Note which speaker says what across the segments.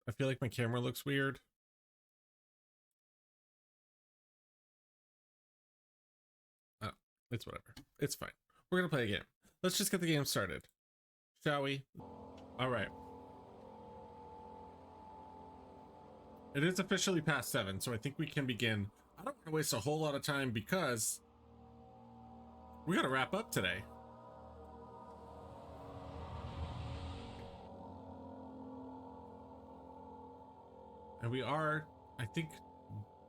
Speaker 1: I feel like my camera looks weird. It's whatever. It's fine. We're gonna play a game. Let's just get the game started, shall we? All right. It is officially past 7, so I think we can begin. I don't want to waste a whole lot of time because we gotta wrap up today. And we are, I think,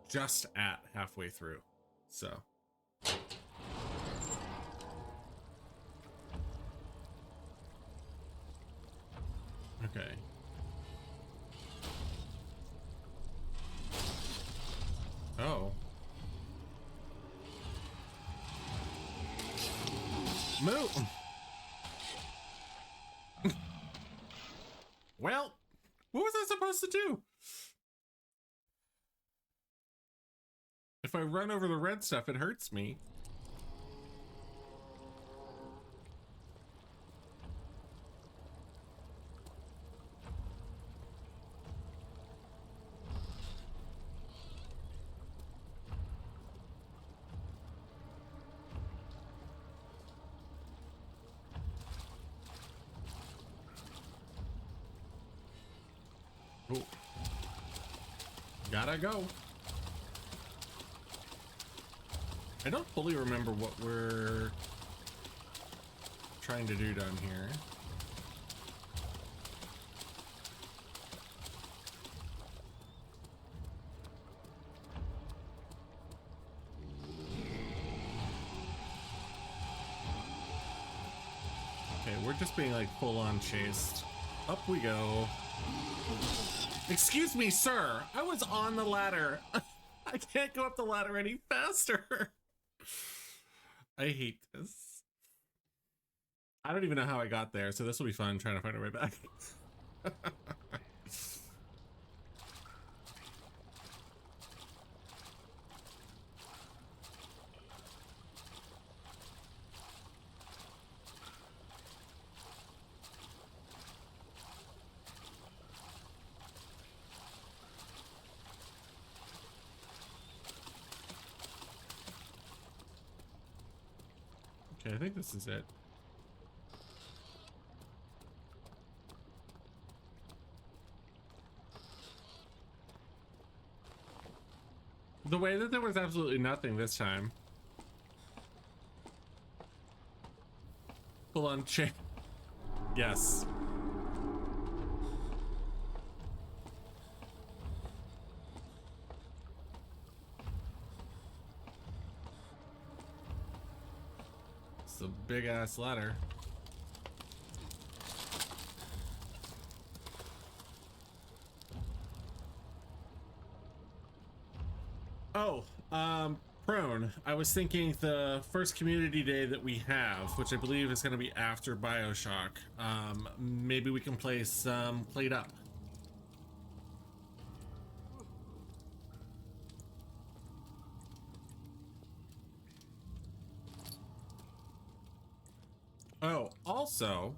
Speaker 1: just at halfway through. So. Okay. Oh. Move! Well, what was I supposed to do? If I run over the red stuff, it hurts me. Oh. Gotta go. I don't fully remember what we're trying to do down here. Okay, we're just being like full on chased. Up we go. Excuse me, sir. I was on the ladder. I can't go up the ladder any faster. I hate this. I don't even know how I got there, so this will be fun trying to find our way back. Okay, I think this is it. The way that there was absolutely nothing this time. Full on chain. Yes. It's a big ass ladder. Oh, Prone, I was thinking the first community day that we have, which I believe is going to be after BioShock, maybe we can play some Played Up. Oh, also,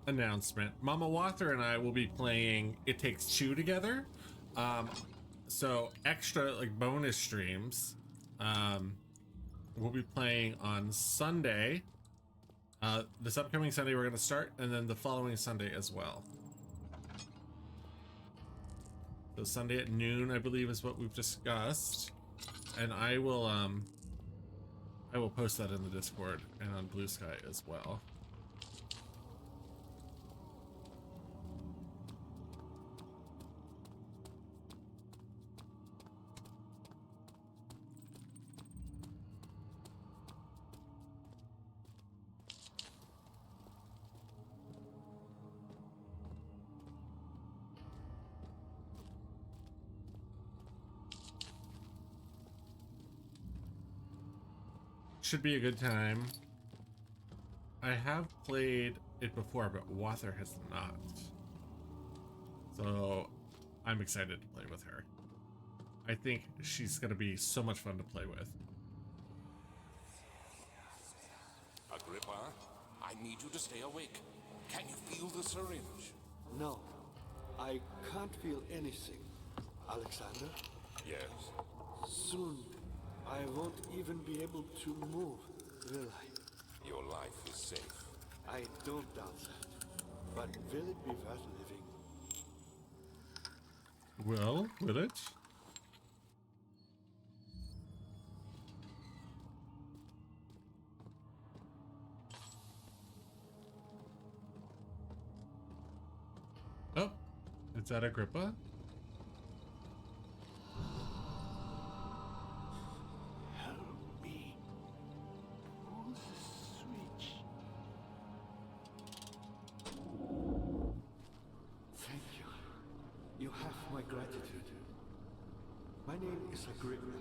Speaker 1: announcement, Mama Wather and I will be playing It Takes Two together. So extra like bonus streams. We'll be playing on Sunday. This upcoming Sunday we're going to start, and then the following Sunday as well. So Sunday at noon, I believe, is what we've discussed, and I will post that in the Discord and on Blue Sky as well. Should be a good time. I have played it before, but Wather has not. So I'm excited to play with her. I think she's gonna be so much fun to play with.
Speaker 2: Agrippa, I need you to stay awake. Can you feel the syringe?
Speaker 3: No.
Speaker 2: I can't feel anything. Alexander,
Speaker 3: Yes.
Speaker 2: soon I won't even be able to move, will I?
Speaker 3: Your life is safe.
Speaker 2: I don't doubt that. But will it be worth living?
Speaker 1: Well, will it? Oh, is that Agrippa?
Speaker 2: Help me. Pull the switch. Thank you. You have my gratitude. My name is Agrippa.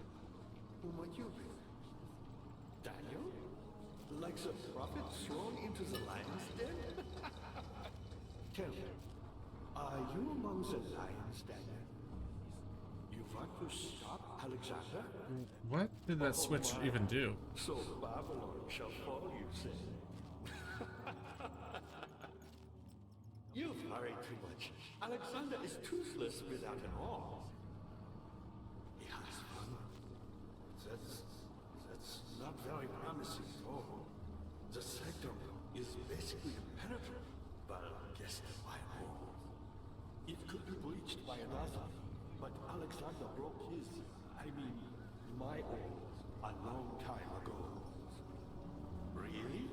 Speaker 2: Who might you be? Daniel? Like the prophet thrown into the lion's den? Tell me, are you among the lions, Daniel? You want to stop Alexander?
Speaker 1: What did that switch even do?
Speaker 2: So Babylon shall fall, you say? You've hurried too much. Alexander is toothless without an arm. He has one. That's not very promising at all. The sectum is basically impenetrable, but guessed by all. It could be breached by another, but Alexander broke my own, a long time ago. Really?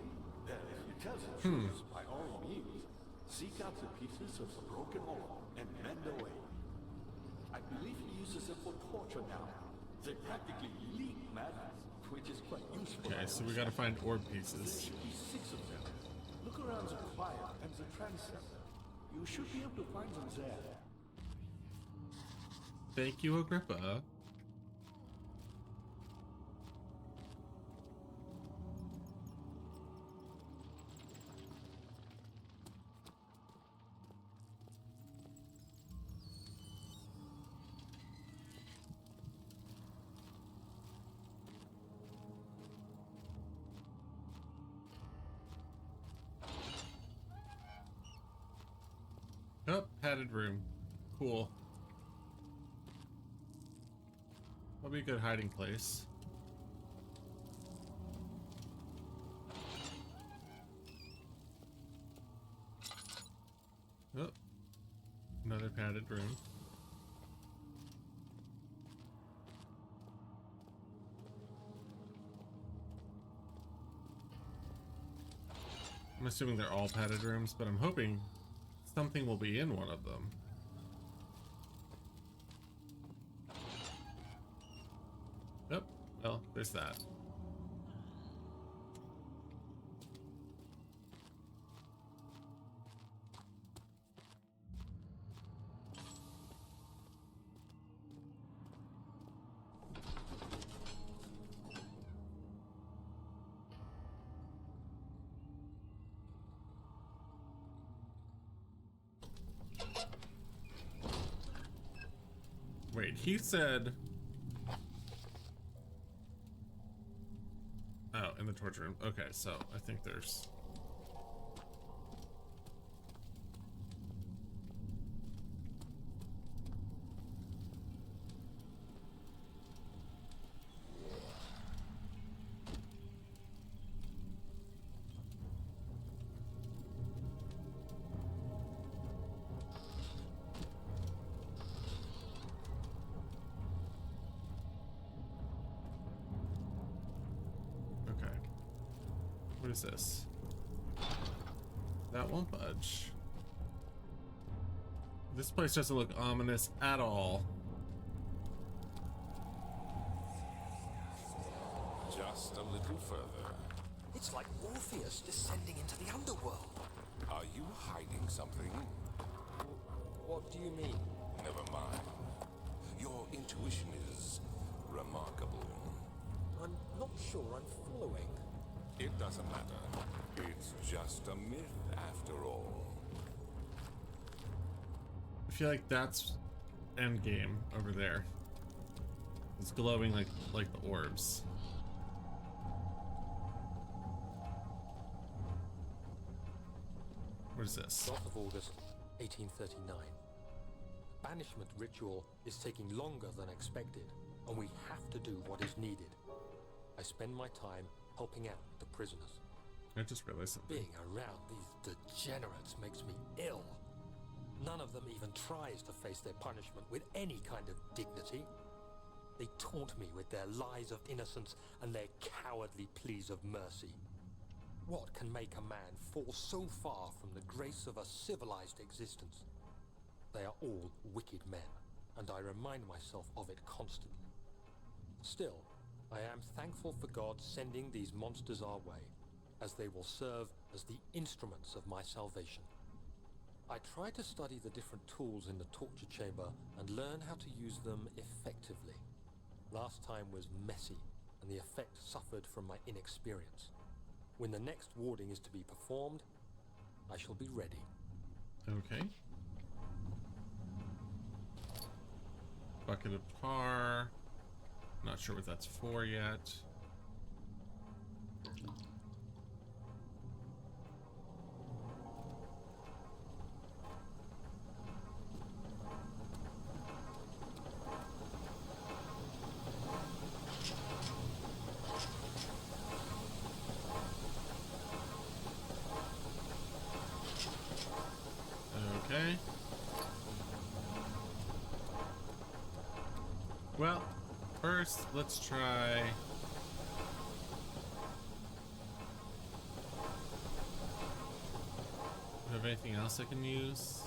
Speaker 2: Well, if you tell the truth, by all means, seek out the pieces of the broken arm and mend away. I believe he uses them for torture now. They practically leak madness, which is quite useful.
Speaker 1: Okay, so we gotta find orb
Speaker 2: There
Speaker 1: pieces.
Speaker 2: should be 6 of them. Look around the choir and the transept. You should be able to find them there.
Speaker 1: Thank you, Agrippa. Oh, padded room. Cool. That'll be a good hiding place. Oh, another padded room. I'm assuming they're all padded rooms, but I'm hoping something will be in one of them. Yep, well, there's that. Wait, he said... Oh, in the torture room. Okay, so I think there's... Okay. What is this? That won't budge. This place doesn't look ominous at all.
Speaker 3: Just a little further.
Speaker 4: It's like Orpheus descending into the underworld.
Speaker 3: Are you hiding something?
Speaker 4: What do you mean?
Speaker 3: Never mind. Your intuition is remarkable.
Speaker 4: I'm not sure I'm following.
Speaker 3: It doesn't matter. It's just a myth after all.
Speaker 1: I feel like that's endgame over there. It's glowing like the orbs. What is this?
Speaker 4: 12th of August, 1839.
Speaker 5: banishment ritual is taking longer than expected, and we have to do what is needed. I spend my time helping out the prisoners.
Speaker 1: I just realized something.
Speaker 5: Being around these degenerates makes me ill. None of them even tries to face their punishment with any kind of dignity. They taunt me with their lies of innocence and their cowardly pleas of mercy. What can make a man fall so far from the grace of a civilized existence? They are all wicked men, and I remind myself of it constantly. Still, I am thankful for God sending these monsters our way, as they will serve as the instruments of my salvation. I try to study the different tools in the torture chamber and learn how to use them effectively. Last time was messy, and the effect suffered from my inexperience. When the next warding is to be performed, I shall be ready.
Speaker 1: Okay. Bucket of tar. Not sure what that's for yet. Okay. Well, first, let's try... Do I have anything else I can use?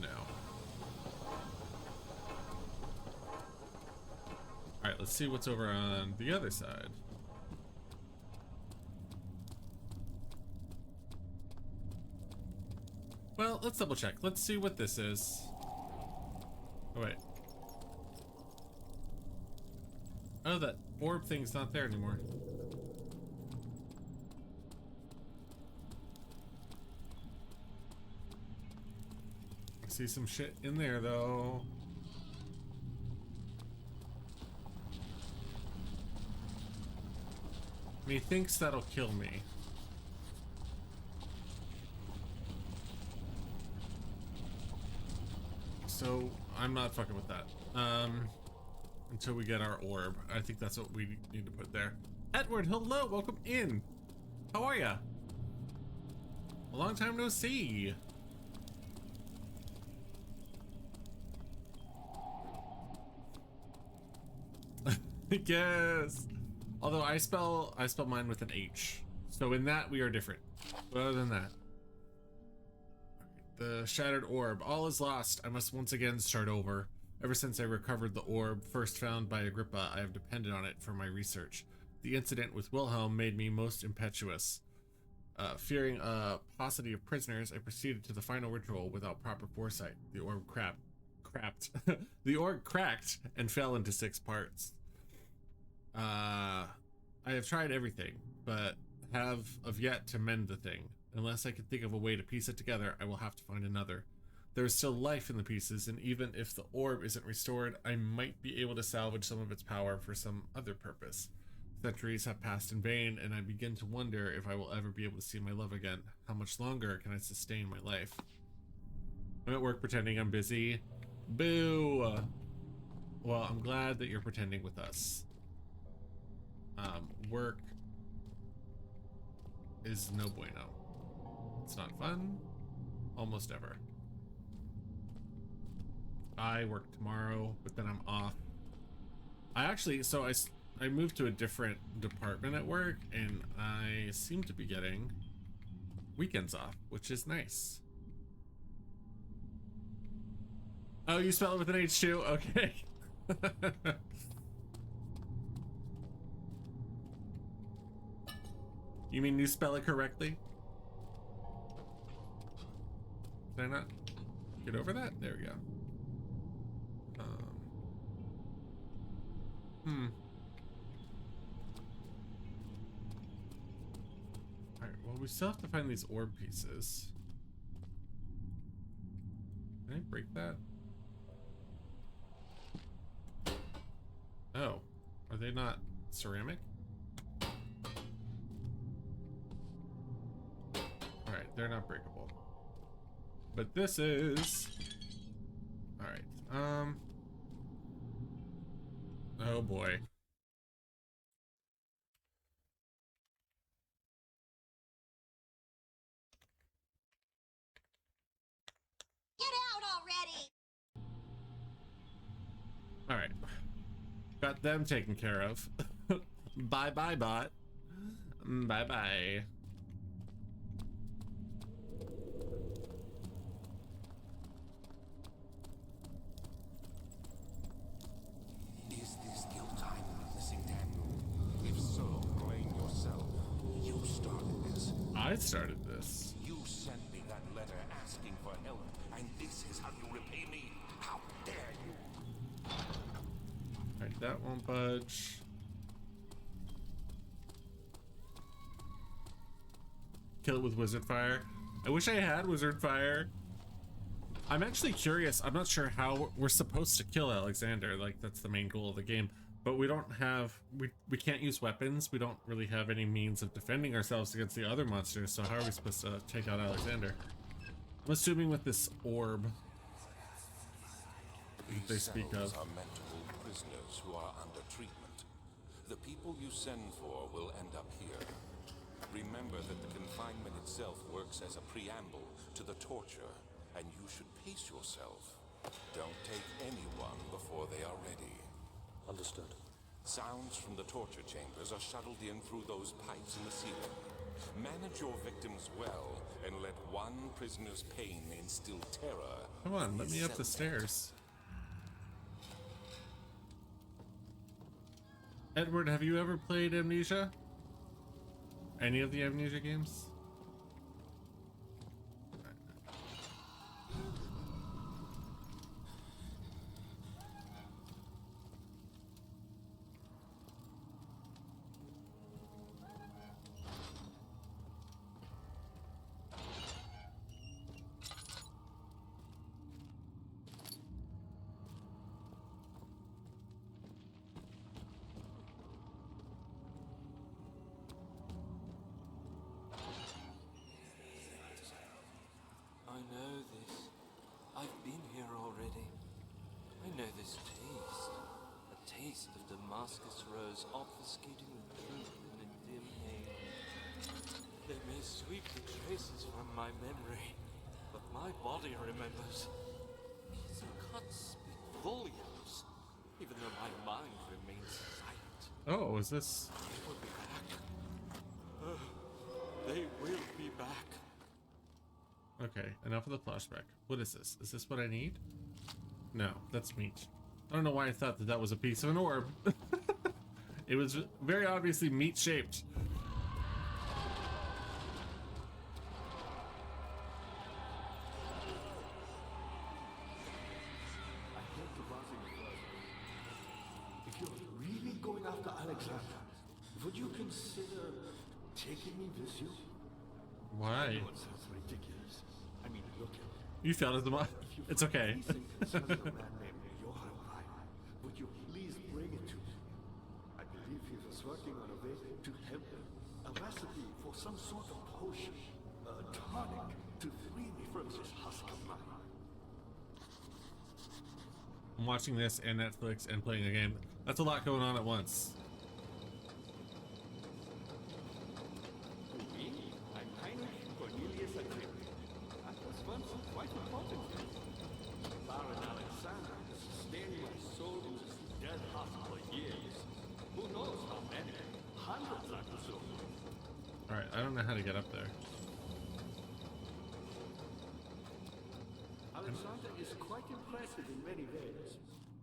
Speaker 1: No. Alright, let's see what's over on the other side. Well, let's double check. Let's see what this is. Oh, wait. Oh, that orb thing's not there anymore. I see some shit in there, though. Methinks that'll kill me. So I'm not fucking with that. Until we get our orb. I think that's what we need to put there. Edward, hello, welcome in. How are ya? A long time no see. Yes. Although I spell mine with an H. So in that we are different. But other than that. The shattered orb. All is lost. I must once again start over. Ever since I recovered the orb, first found by Agrippa, I have depended on it for my research. The incident with Wilhelm made me most impetuous. Fearing a paucity of prisoners, I proceeded to the final ritual without proper foresight. The orb the orb cracked and fell into 6 parts. I have tried everything, but have of yet to mend the thing. Unless I can think of a way to piece it together, I will have to find another. There is still life in the pieces, and even if the orb isn't restored, I might be able to salvage some of its power for some other purpose. Centuries have passed in vain, and I begin to wonder if I will ever be able to see my love again. How much longer can I sustain my life? I'm at work pretending I'm busy. Boo! Well, I'm glad that you're pretending with us. Work is no bueno. It's not fun, almost ever. I work tomorrow, but then I'm off. I moved to a different department at work, and I seem to be getting weekends off, which is nice. Oh, you spell it with an H too? Okay. You mean you spell it correctly? Did I not get over that? There we go. Alright, well, we still have to find these orb pieces. Can I break that? Oh, are they not? ceramic. All right, they're not breakable. But this is... All right, oh boy.
Speaker 6: Get out already!
Speaker 1: All right, got them taken care of. Bye bye, bot. Bye bye.
Speaker 3: Is this guilt time witnessing, Daniel? If so, blame yourself. You started this.
Speaker 1: I started this.
Speaker 3: You sent me that letter asking for help, and this is how you repay me? How dare you?
Speaker 1: All right, that won't budge. Kill it with wizard fire. I wish I had wizard fire. I'm actually curious. I'm not sure how we're supposed to kill Alexander. Like, that's the main goal of the game. But we don't have... We can't use weapons. We don't really have any means of defending ourselves against the other monsters. So how are we supposed to take out Alexander? I'm assuming with this orb that they speak of.
Speaker 3: These cells are meant to hold prisoners who are under treatment. The people you send for will end up here. Remember that the confinement itself works as a preamble to the torture, and you should pace yourself. Don't take anyone before they are ready.
Speaker 5: Understood.
Speaker 3: Sounds from the torture chambers are shuttled in through those pipes in the ceiling. Manage your victims well, and let one prisoner's pain instill terror.
Speaker 1: Come on, let me up the stairs. Edward, have you ever played Amnesia? Any of the Amnesia games?
Speaker 7: I know this. I've been here already. I know this taste. A taste of Damascus rose obfuscating the truth in a dim haze. They may sweep the traces from my memory, but my body remembers. These cuts speak volumes, even though my mind remains silent.
Speaker 1: Oh, is this...
Speaker 7: They will be back. They will be back.
Speaker 1: Okay, enough of the flashback. What is this? Is this what I need? No, that's meat. I don't know why I thought that that was a piece of an orb. It was very obviously meat shaped.
Speaker 2: I hate to bother you further. If you're really going after Alexander, would you consider taking me with you?
Speaker 1: Why?
Speaker 2: I know it sounds ridiculous. I mean, look at it.
Speaker 1: You failed at the It's okay.
Speaker 2: Anything concerning a man named Johann Ryan, would you please bring it to me? I believe he was working on a way to help him. A recipe for some sort of potion, a tonic to free me from this husk of mine.
Speaker 1: I'm watching this and Netflix and playing a game. That's a lot going on at once.
Speaker 2: Me? I'm Heinrich Cornelius Agrippa. I was once quite important here. Baron Alexander has sustained my soul in this dead husk for years. Who knows how many? Hundreds, I presume.
Speaker 1: Alright, I don't know how to get up there.
Speaker 2: Alexander is quite impressive in many ways,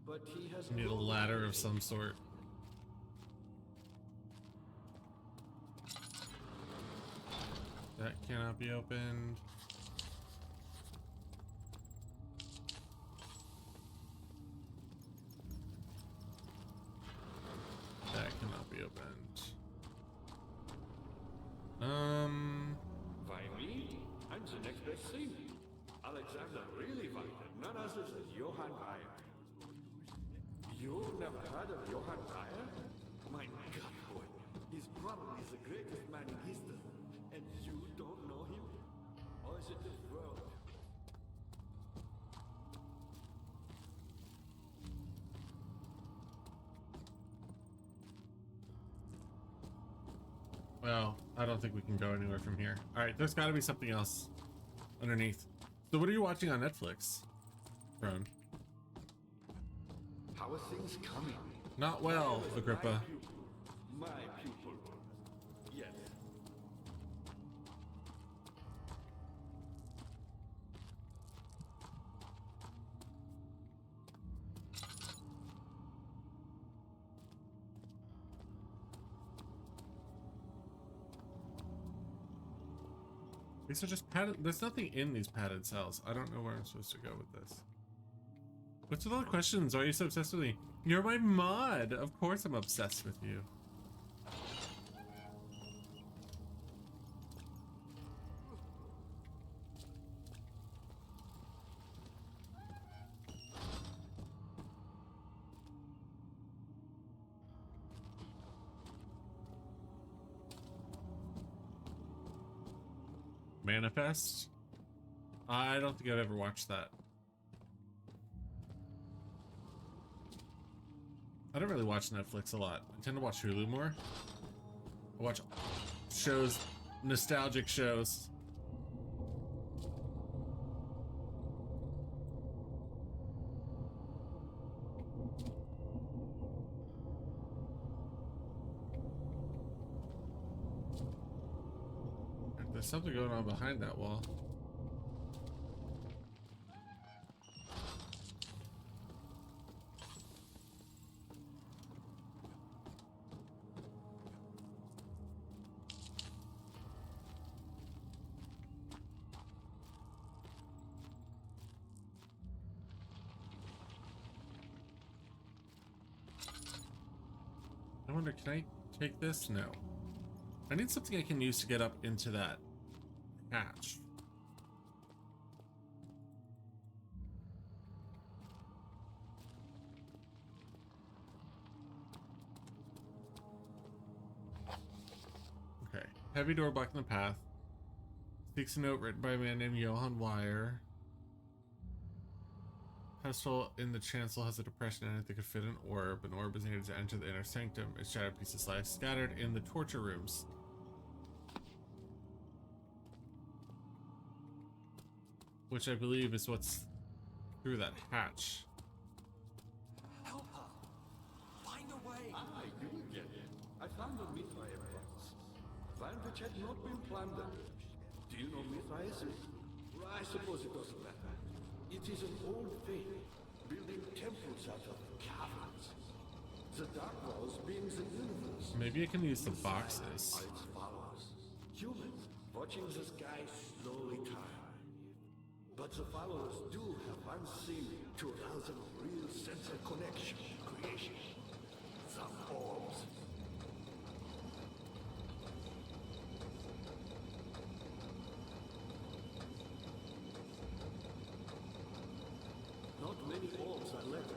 Speaker 2: but he has
Speaker 1: I need a ladder of some sort. That cannot be opened. That cannot be opened.
Speaker 2: Why me? I'm the next best thing. Alexander really wanted none other than Johann Ryan. You never heard of Johann Ryan? My God, boy. He's probably the greatest man in history. And you don't know him? Or is it the world?
Speaker 1: Well, I don't think we can go anywhere from here. All right, there's got to be something else underneath. So what are you watching on Netflix, Ron?
Speaker 2: How are things coming?
Speaker 1: Not well, Agrippa.
Speaker 2: My pupil. Yes.
Speaker 1: These are just padded. There's nothing in these padded cells. I don't know where I'm supposed to go with this. What's with all the questions? Why are you so obsessed with me? You're my mod. Of course I'm obsessed with you. Manifest? I don't think I've ever watched that. I don't really watch Netflix a lot. I tend to watch Hulu more. I watch shows, nostalgic shows. There's something going on behind that wall. I wonder, can I take this? No. I need something I can use to get up into that hatch. Okay. Heavy door blocking the path. Seeks a note written by a man named Johann Weyer. Pedestal in the chancel has a depression in it that could fit an orb. An orb is needed to enter the inner sanctum. Its shattered pieces lie scattered in the torture rooms. Which I believe is what's through that hatch.
Speaker 4: Help her! Find a way!
Speaker 2: I do get it. I found the Mithraean box. Find which had not been plundered. Do you know Mithraeus? I suppose it doesn't matter. It is an old faith, building temples out of caverns. The dark walls being the universe.
Speaker 1: Maybe I can use the
Speaker 2: Inside
Speaker 1: boxes.
Speaker 2: are its followers. Humans watching the sky slowly turn. But the followers do have one thing to arouse a real sense of connection, creation. Some orbs. Not many orbs are left.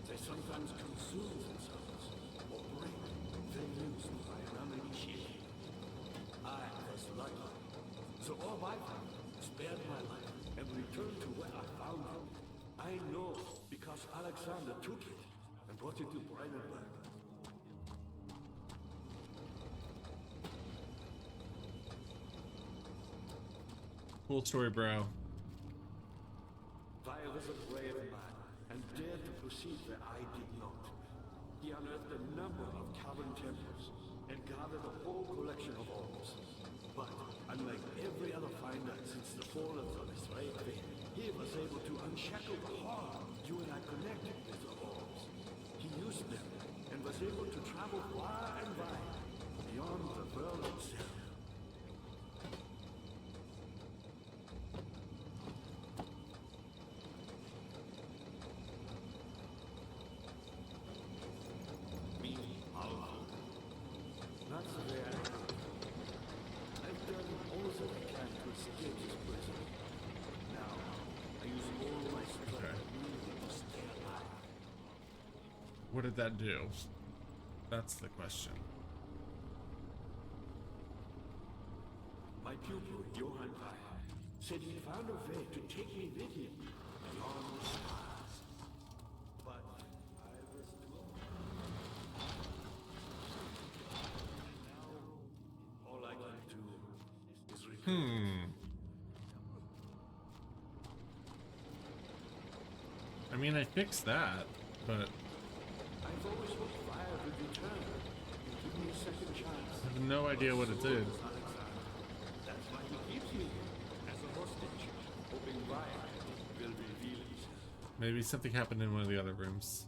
Speaker 2: They sometimes consume themselves or break, then used by an uninitiated. I was lucky. The orb I found spared my life and returned to where I found it. I know because Alexander took it and brought it to Brandenburg.
Speaker 1: Cool story, bro.
Speaker 2: Weyer was a brave man and dared to proceed where I did not. He unearthed a number of cavern temples and gathered a whole collection of orbs. But unlike every other finder since the fall of the Israel faith, he was able to unshackle the horror you and I connected with the orbs. He used them and was able to travel far and wide beyond the world itself. Not the way I do. I've done all that I can to escape this prison. Now, I use all my strength
Speaker 1: Okay.
Speaker 2: to stay alive.
Speaker 1: What did that do? That's the question.
Speaker 2: My pupil, Johann Weyer, said he found a way to take me with him beyond the stars. But I was too old. Now, all I can do is return.
Speaker 1: I mean, I fixed that, but
Speaker 2: I've always hoped Fire would return and give me a second chance.
Speaker 1: I have no idea what it did.
Speaker 2: That's why he keeps me here as a hostage, hoping Fire will reveal himself.
Speaker 1: Maybe something happened in one of the other rooms.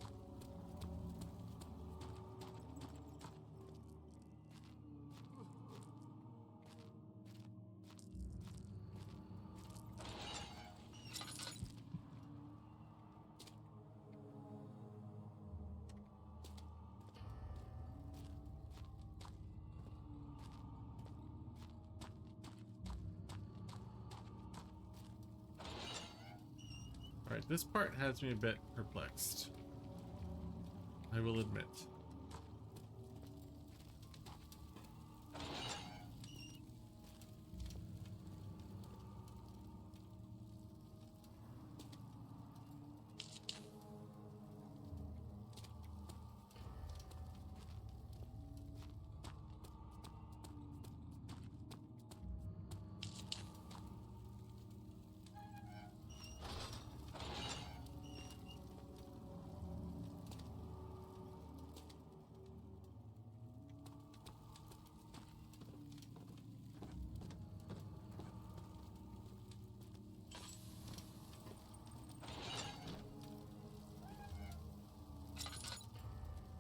Speaker 1: Alright, this part has me a bit perplexed. I will admit.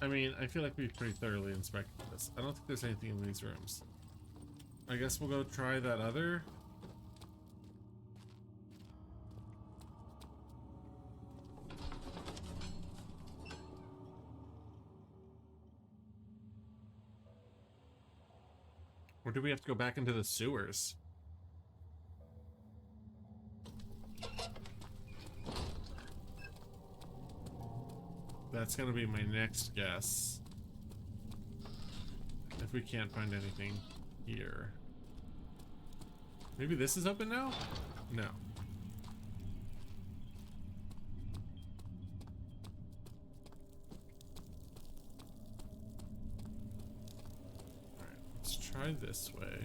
Speaker 1: I mean, I feel like we've pretty thoroughly inspected this. I don't think there's anything in these rooms. I guess we'll go try that other. Or do we have to go back into the sewers? That's gonna be my next guess. If we can't find anything here. Maybe this is open now? No. Alright, let's try this way.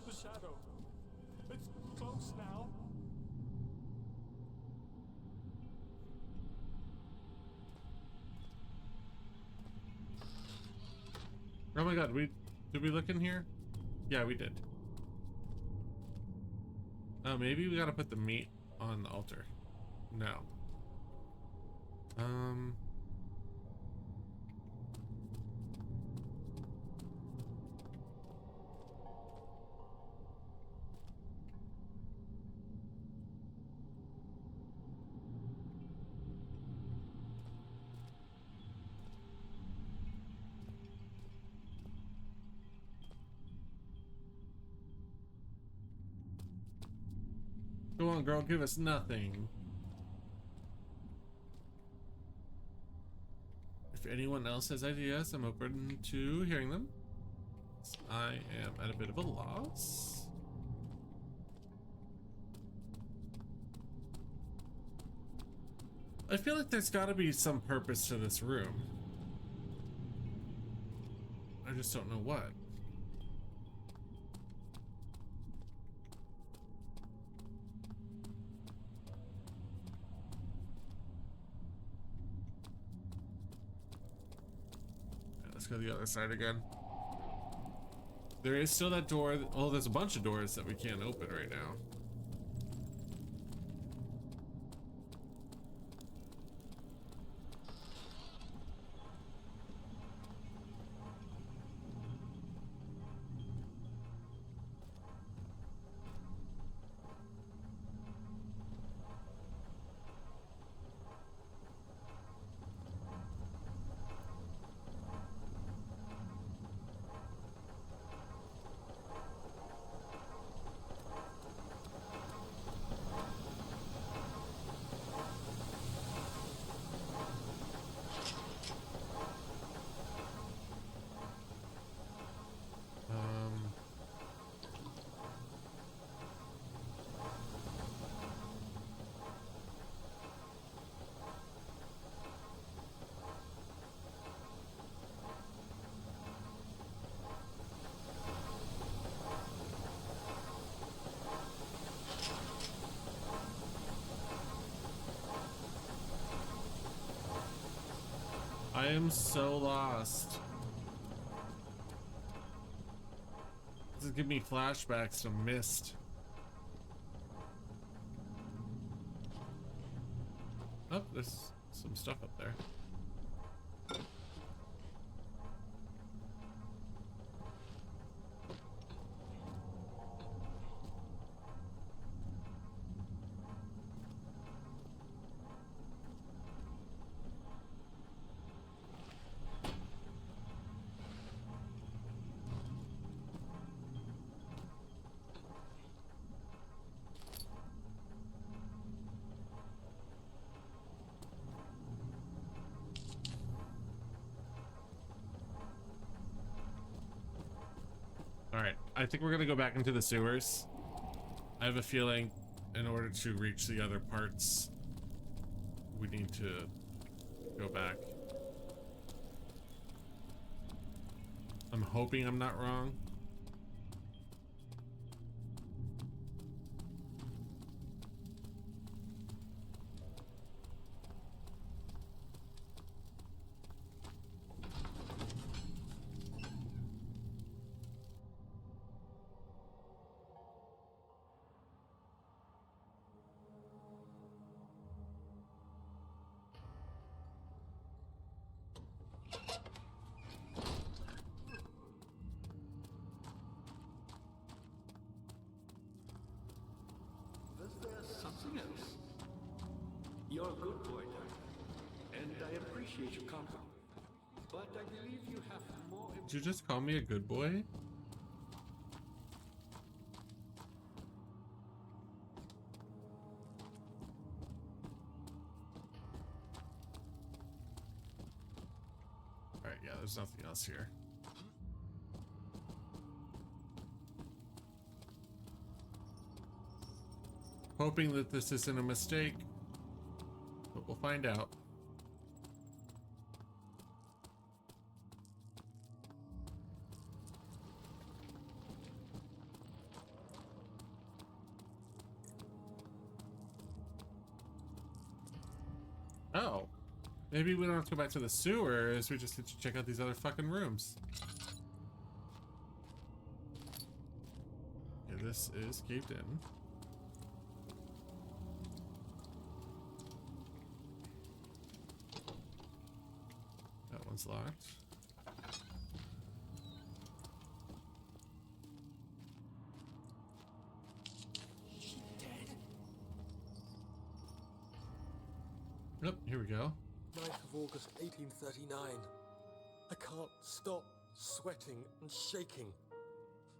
Speaker 8: The shadow. It's close now.
Speaker 1: Oh my god, did we look in here? Yeah, we did. Oh, maybe we gotta put the meat on the altar. No. Go on, girl, give us nothing. If anyone else has ideas, I'm open to hearing them. I am at a bit of a loss. I feel like there's gotta be some purpose to this room. I just don't know what. Let's go to the other side again. There is still that door. Oh, there's a bunch of doors that we can't open right now. I am so lost. This is giving me flashbacks to Mist. Oh, there's some stuff up there. All right, I think we're gonna go back into the sewers. I have a feeling in order to reach the other parts, we need to go back. I'm hoping I'm not wrong.
Speaker 2: Was there something else? You're a good boy, Dad, and I appreciate your company. But I believe you have more.
Speaker 1: Did you just call me a good boy? All right, yeah, there's nothing else here. Hoping that this isn't a mistake, but we'll find out. Oh, maybe we don't have to go back to the sewers. We just need to check out these other fucking rooms. Okay, this is caved in. That one's locked. Yep, here we go.
Speaker 5: 9th of August, 1839. I can't stop sweating and shaking.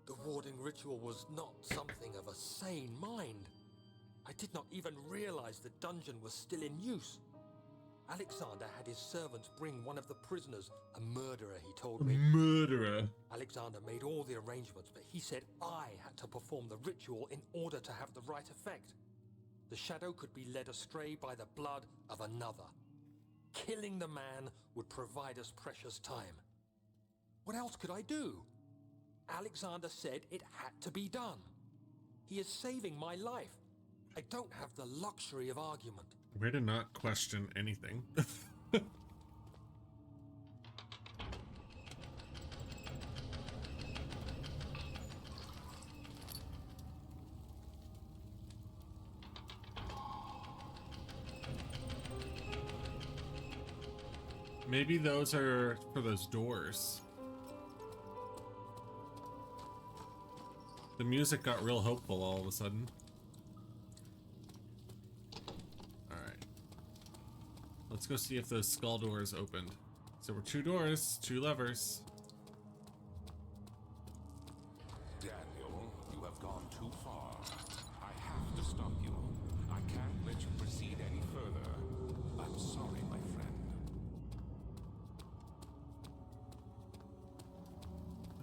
Speaker 5: The warding ritual was not something of a sane mind. I did not even realize the dungeon was still in use. Alexander had his servants bring one of the prisoners, a murderer, he told me.
Speaker 1: Murderer.
Speaker 5: Alexander made all the arrangements, but he said I had to perform the ritual in order to have the right effect. The shadow could be led astray by the blood of another. Killing the man would provide us precious time. What else could I do? Alexander said it had to be done. He is saving my life. I don't have the luxury of argument.
Speaker 1: Way to not question anything. Maybe those are for those doors. The music got real hopeful all of a sudden. Alright. Let's go see if those skull doors opened. So we're 2 doors, 2 levers.
Speaker 3: Daniel, you have gone too far. I have to stop you. I can't let you proceed any further. I'm sorry, my friend.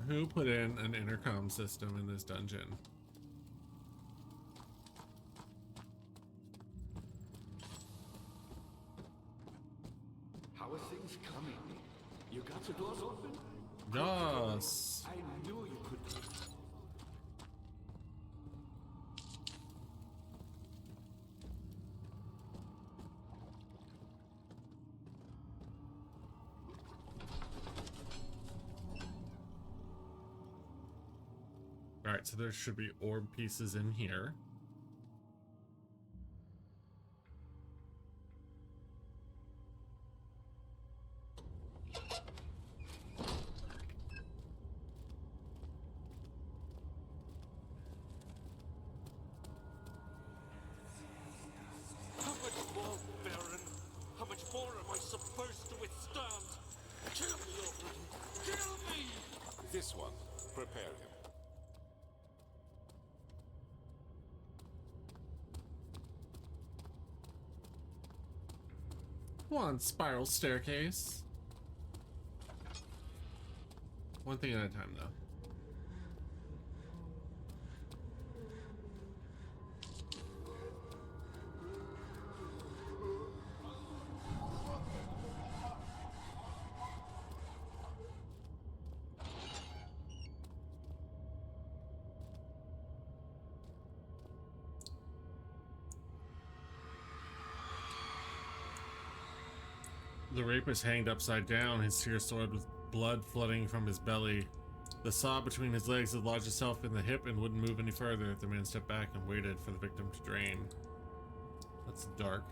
Speaker 1: Who put in an intercom system in this dungeon?
Speaker 2: How are things coming? You got the doors open?
Speaker 1: Yes.
Speaker 2: I knew you could do it.
Speaker 1: Alright, so there should be orb pieces in here.
Speaker 8: How much more, Baron? How much more am I supposed to withstand? Kill me already! Kill me!
Speaker 3: This one, prepare him.
Speaker 1: Come on, spiral staircase. One thing at a time, though. The rapist hanged upside down, his tear soiled with blood flooding from his belly. The saw between his legs had lodged itself in the hip and wouldn't move any further. The man stepped back and waited for the victim to drain. That's dark.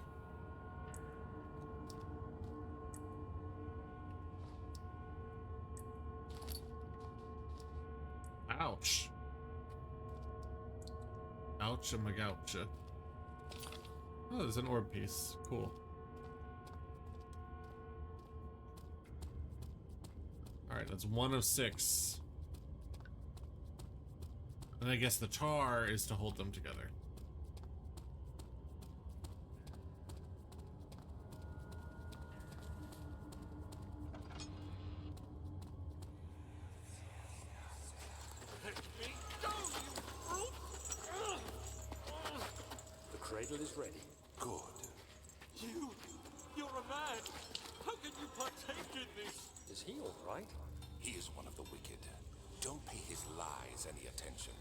Speaker 1: Ouch. Ouch-a-magoucha. Oh, there's an orb piece. Cool. Alright, that's 1 of 6. And I guess the tar is to hold them together.
Speaker 8: Let me go, you brute!
Speaker 5: The cradle is ready.
Speaker 3: Good.
Speaker 8: You're a man! How can you partake in this?
Speaker 5: Is he all right?
Speaker 3: He is one of the wicked. Don't pay his lies any attention.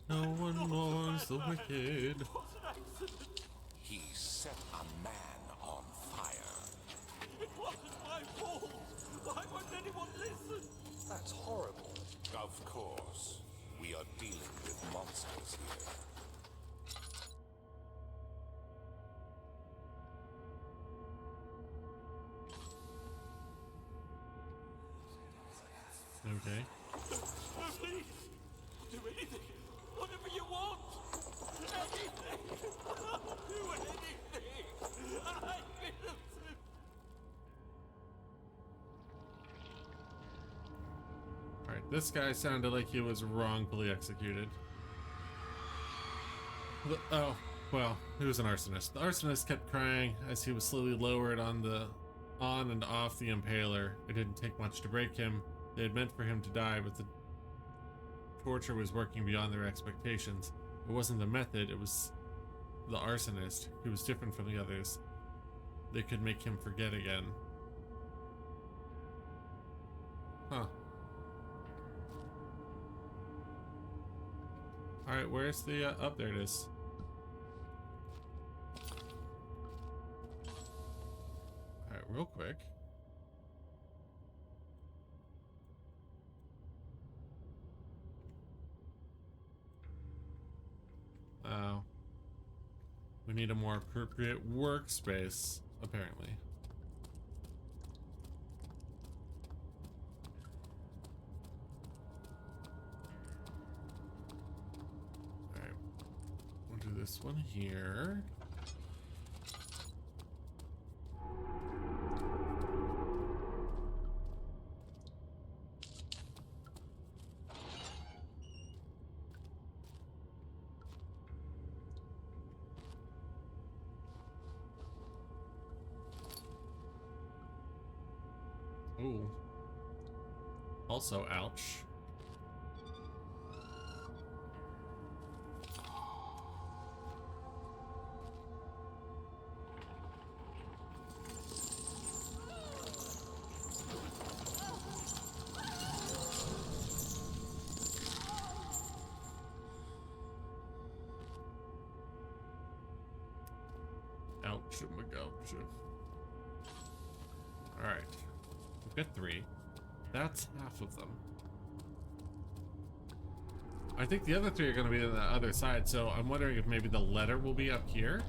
Speaker 1: No one mourns the wicked.
Speaker 8: What an accident!
Speaker 3: He set a man on fire.
Speaker 8: It wasn't my fault! Why won't anyone listen?
Speaker 5: That's horrible.
Speaker 3: Of course. We are dealing with monsters here.
Speaker 1: Okay.
Speaker 8: No, please! Do anything! Whatever you want! Anything! I'll do anything! I'm innocent!
Speaker 1: Alright, this guy sounded like he was wrongfully executed. Oh, well, he was an arsonist. The arsonist kept crying as he was slowly lowered on and off the impaler. It didn't take much to break him. They had meant for him to die, but the torture was working beyond their expectations. It wasn't the method, it was the arsonist. He was different from the others. They could make him forget again. Huh. Alright, where's the, up there it is. Alright, real quick. We need a more appropriate workspace, apparently. Alright. We'll do this one here. Ooh. Also, ouch. Ouch-a-magoucha. Alright. We've got 3. That's half of them. I think the other three are going to be on the other side, so I'm wondering if maybe the letter will be up here.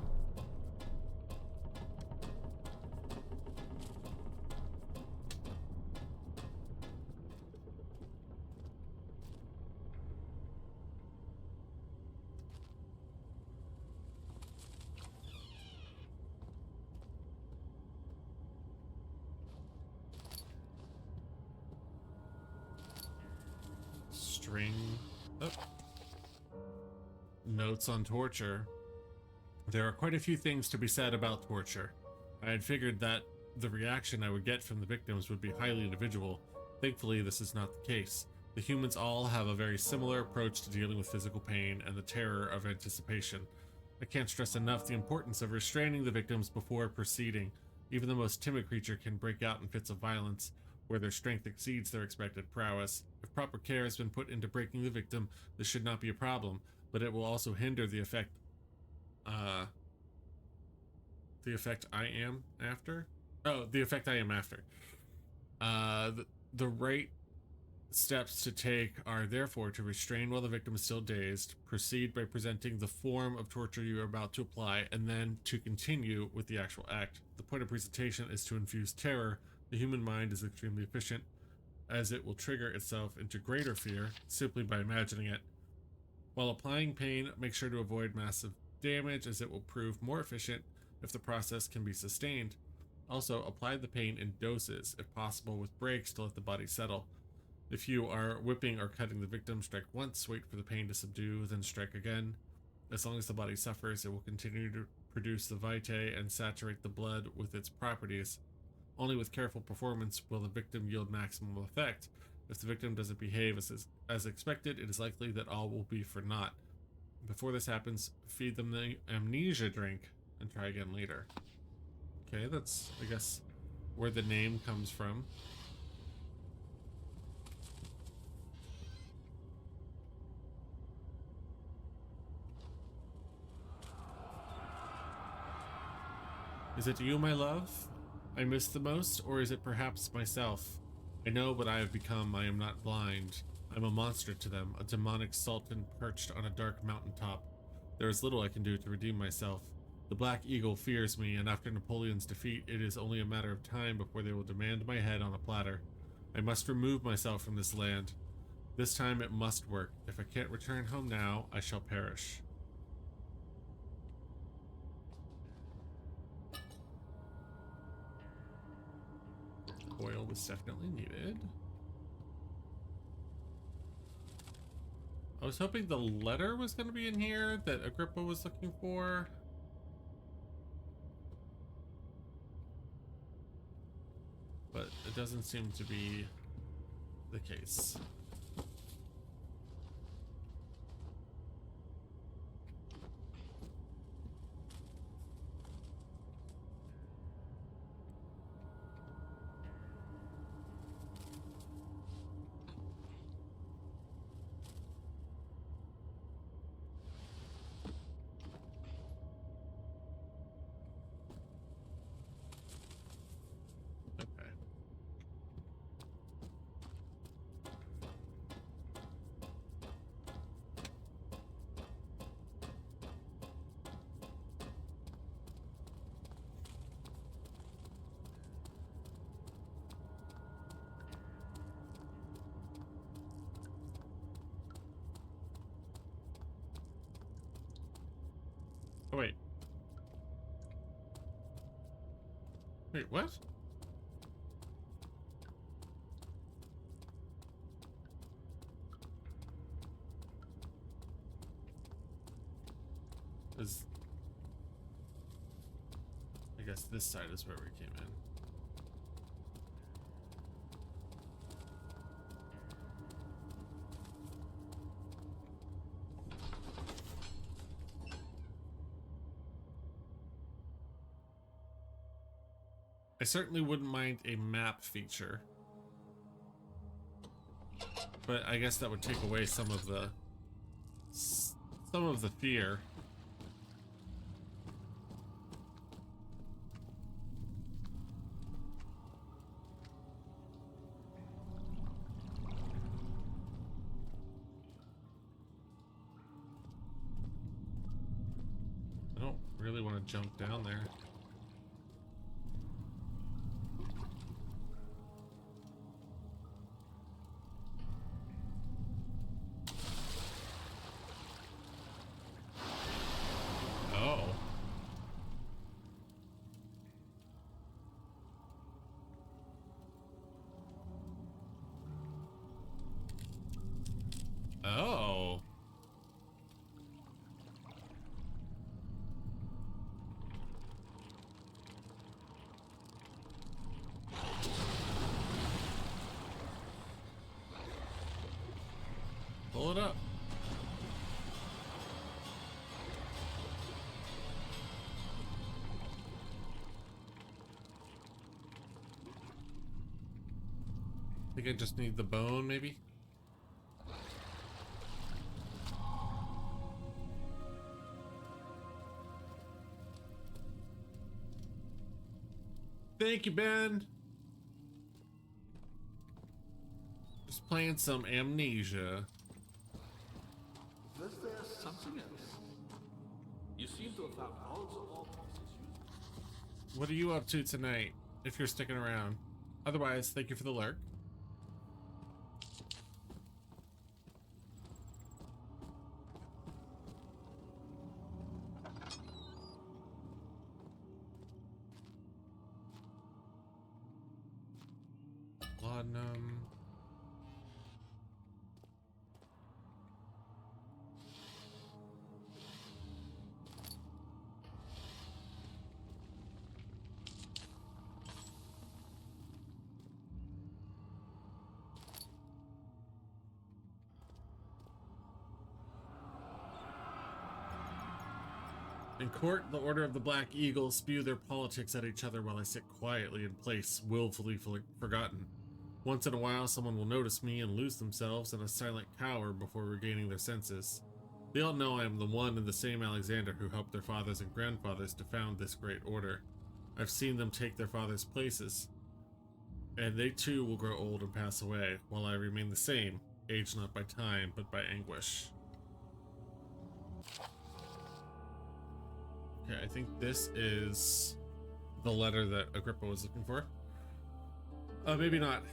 Speaker 1: String. Oh. Notes on torture. There are quite a few things to be said about torture. I had figured that the reaction I would get from the victims would be highly individual. Thankfully, this is not the case. The humans all have a very similar approach to dealing with physical pain and the terror of anticipation. I can't stress enough the importance of restraining the victims before proceeding. Even the most timid creature can break out in fits of violence, where their strength exceeds their expected prowess. If proper care has been put into breaking the victim, this should not be a problem, but it will also hinder the effect I am after? Oh, the effect I am after. The right steps to take are therefore to restrain while the victim is still dazed, proceed by presenting the form of torture you are about to apply, and then to continue with the actual act. The point of presentation is to infuse terror. The human mind is extremely efficient, as it will trigger itself into greater fear simply by imagining it. While applying pain, make sure to avoid massive damage, as it will prove more efficient if the process can be sustained. Also, apply the pain in doses, if possible with breaks to let the body settle. If you are whipping or cutting the victim, strike once, wait for the pain to subdue, then strike again. As long as the body suffers, it will continue to produce the vitae and saturate the blood with its properties. Only with careful performance will the victim yield maximum effect. If the victim doesn't behave as expected, it is likely that all will be for naught. Before this happens, feed them the amnesia drink and try again later. Okay, that's, I guess, where the name comes from. Is it you, my love, I miss the most, or is it perhaps myself? I know what I have become. I am not blind. I'm a monster to them, a demonic sultan perched on a dark mountaintop. There is little I can do to redeem myself. The Black Eagle fears me, and after Napoleon's defeat, it is only a matter of time before they will demand my head on a platter. I must remove myself from this land. This time it must work. If I can't return home now, I shall perish. Oil was definitely needed. I was hoping the letter was going to be in here that Agrippa was looking for. But it doesn't seem to be the case. Oh, wait. Wait, what? I guess this side is where we came in. I certainly wouldn't mind a map feature, but I guess that would take away some of the fear. jump down there. Oh. Oh. Pull it up. I think I just need the bone, maybe? Thank you, Ben. Just playing some Amnesia.
Speaker 2: Was there something else? You seem to have found all the pieces.
Speaker 1: What are you up to tonight, if you're sticking around? Otherwise, thank you for the lurk. Laudanum. In court, the Order of the Black Eagle spew their politics at each other while I sit quietly in place, willfully forgotten. Once in a while, someone will notice me and lose themselves in a silent cower before regaining their senses. They all know I am the one and the same Alexander who helped their fathers and grandfathers to found this great order. I've seen them take their fathers' places, and they too will grow old and pass away, while I remain the same, aged not by time, but by anguish. Okay, I think this is the letter that Agrippa was looking for. Maybe not,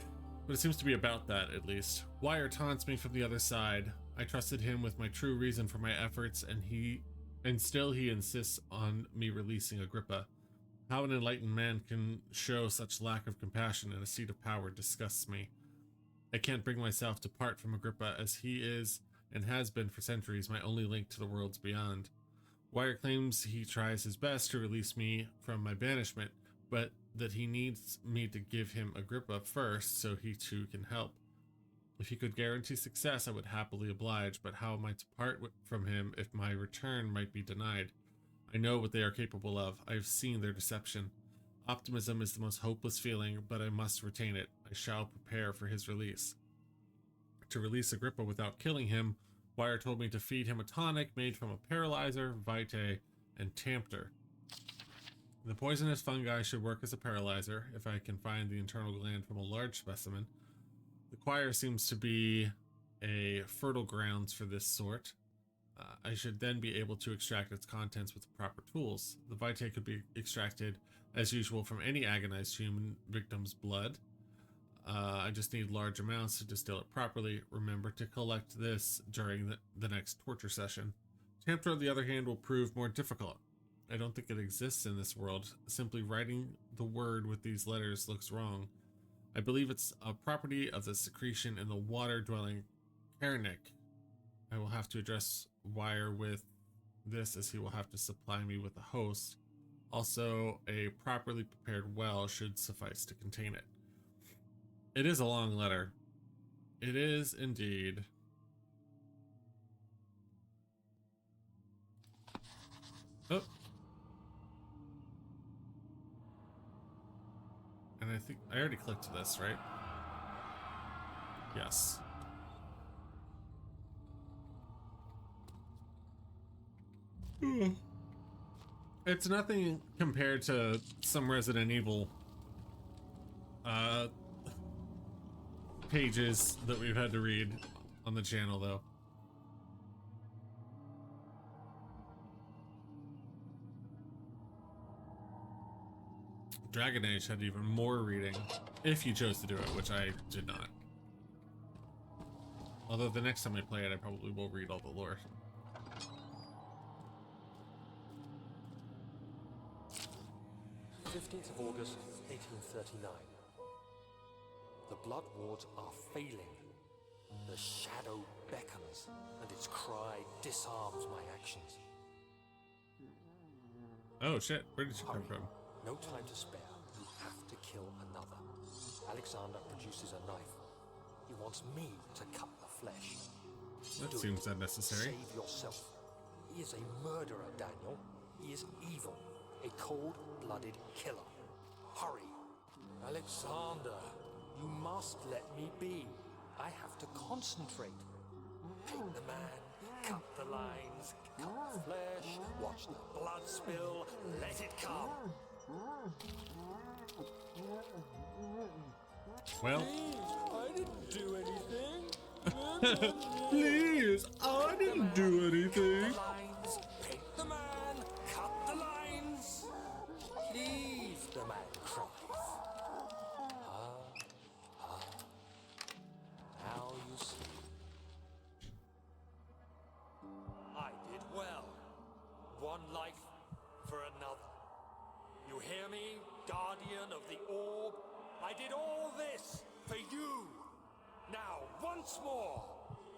Speaker 1: but it seems to be about that, at least. Wire taunts me from the other side. I trusted him with my true reason for my efforts, and still he insists on me releasing Agrippa. How an enlightened man can show such lack of compassion in a seat of power disgusts me. I can't bring myself to part from Agrippa, as he is, and has been for centuries, my only link to the worlds beyond. Wire claims he tries his best to release me from my banishment, but that he needs me to give him Agrippa first so he too can help. If he could guarantee success, I would happily oblige, but how am I to part from him if my return might be denied? I know what they are capable of. I have seen their deception. Optimism is the most hopeless feeling, but I must retain it. I shall prepare for his release. To release Agrippa without killing him, Wire told me to feed him a tonic made from a paralyzer, vitae, and tampter. The poisonous fungi should work as a paralyzer if I can find the internal gland from a large specimen. The choir seems to be a fertile grounds for this sort. I should then be able to extract its contents with the proper tools. The vitae could be extracted, as usual, from any agonized human victim's blood. I just need large amounts to distill it properly. Remember to collect this during the next torture session. Tampter, on the other hand, will prove more difficult. I don't think it exists in this world. Simply writing the word with these letters looks wrong. I believe it's a property of the secretion in the water-dwelling Karnak. I will have to address Wire with this, as he will have to supply me with a host. Also, a properly prepared well should suffice to contain it. It is a long letter. It is indeed. Oh. And I think I already clicked this, right? Yes. It's nothing compared to some Resident Evil pages that we've had to read on the channel, though. Dragon Age had even more reading, if you chose to do it, which I did not. Although the next time I play it, I probably will read all the lore.
Speaker 5: 15th of August, 1839. The Blood Wards are failing. The shadow beckons, and its cry disarms my actions.
Speaker 1: Oh shit, where did you come
Speaker 5: Hurry.
Speaker 1: from?
Speaker 5: No time to spare. You have to kill another. Alexander produces a knife. He wants me to cut the flesh.
Speaker 1: That
Speaker 5: Do
Speaker 1: seems
Speaker 5: it.
Speaker 1: unnecessary.
Speaker 5: Save yourself. He is a murderer, Daniel. He is evil. A cold-blooded killer. Hurry. Alexander, you must let me be. I have to concentrate. Pick the man, cut the lines, cut the flesh, watch the blood spill, let it come.
Speaker 1: Well,
Speaker 5: I didn't do anything.
Speaker 1: please, I didn't do anything.
Speaker 5: The lines, pick the man, cut the lines. Please, the man cries. Now you see. I did well. One life for another. You hear me, guardian of the orb? I did all this for you. Now, once more,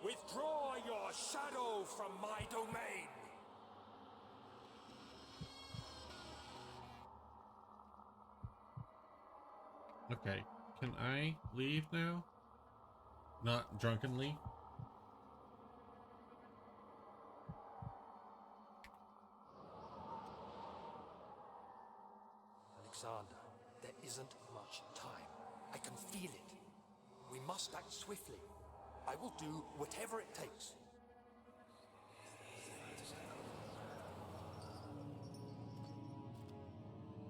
Speaker 5: withdraw your shadow from my domain.
Speaker 1: Okay, can I leave now? Not drunkenly?
Speaker 5: Alexander, there isn't much time. I can feel it. We must act swiftly. I will do whatever it takes.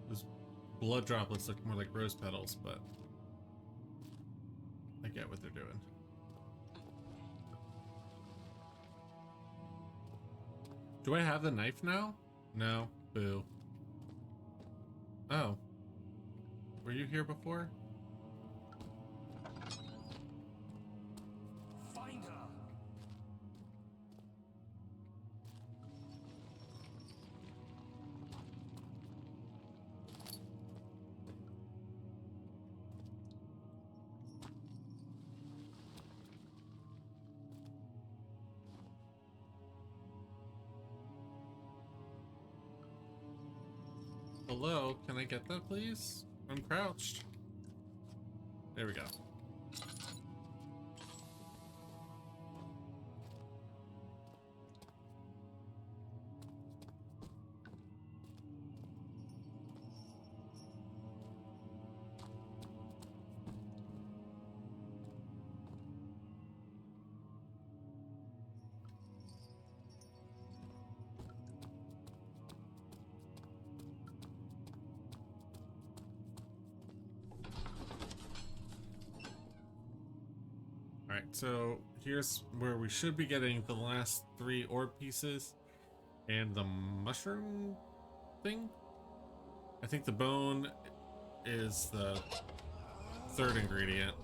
Speaker 1: Those blood droplets look more like rose petals, but I get what they're doing. Do I have the knife now? No. Boo. Oh. Were you here before?
Speaker 5: Find her!
Speaker 1: Hello, can I get that, please? I'm crouched. There we go. Alright, so here's where we should be getting the last 3 orb pieces and the mushroom thing. I think the bone is the 3rd ingredient.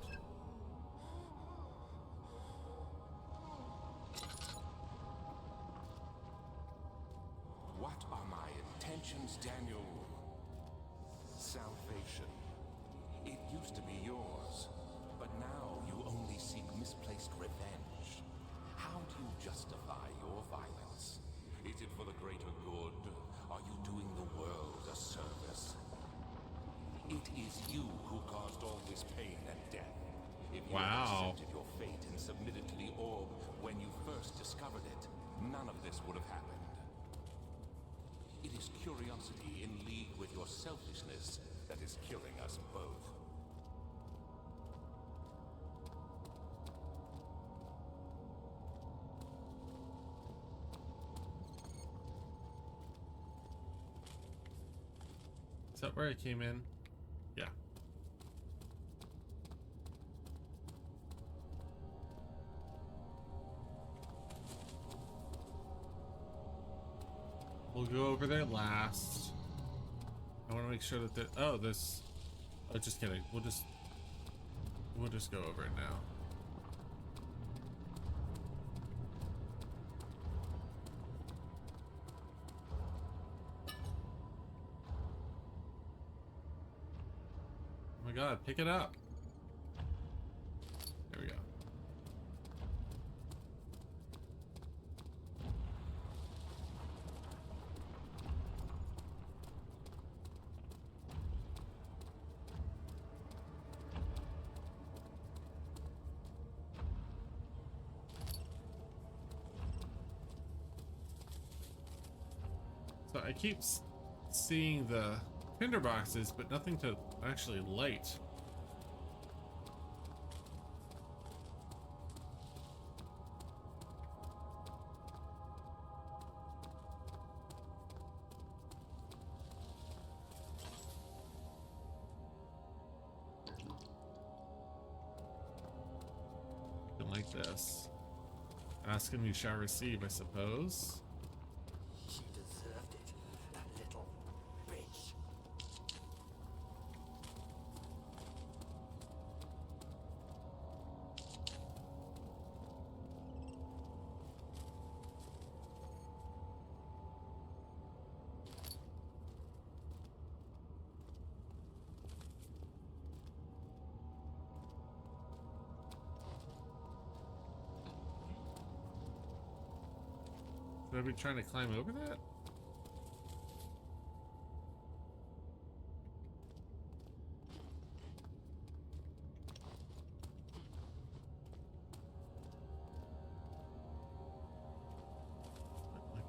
Speaker 3: What are my intentions, Daniel? Salvation. It used to be yours, but now you only seek misplaced revenge. How do you justify your violence? Is it for the greater good? Are you doing the world a service? It is you who caused all this pain and death. If you had accepted your fate and submitted to the orb when you first discovered it, none of this would have happened. It is curiosity in league with your selfishness that is killing us both.
Speaker 1: Is that where I came in? Yeah. We'll go over there last. I want to make sure that oh, this. Oh, just kidding. We'll just go over it now. Oh my god, pick it up. There we go. So I keep seeing the tinder boxes, but nothing to actually light. Something like this. Ask and you shall receive, I suppose.
Speaker 4: She deserved it, that little bitch.
Speaker 1: Should I be trying to climb over that?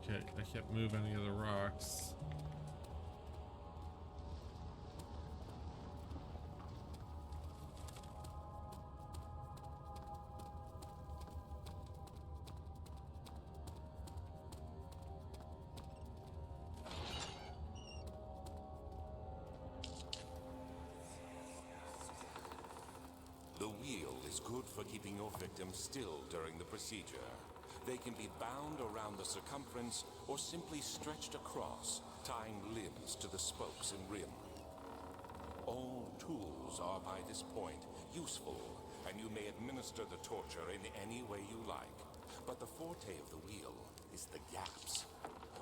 Speaker 1: Okay, I can't move any of the rocks.
Speaker 3: The wheel is good for keeping your victims still during the procedure. They can be bound around the circumference or simply stretched across, tying limbs to the spokes and rim. All tools are by this point useful, and you may administer the torture in any way you like. But the forte of the wheel is the gaps.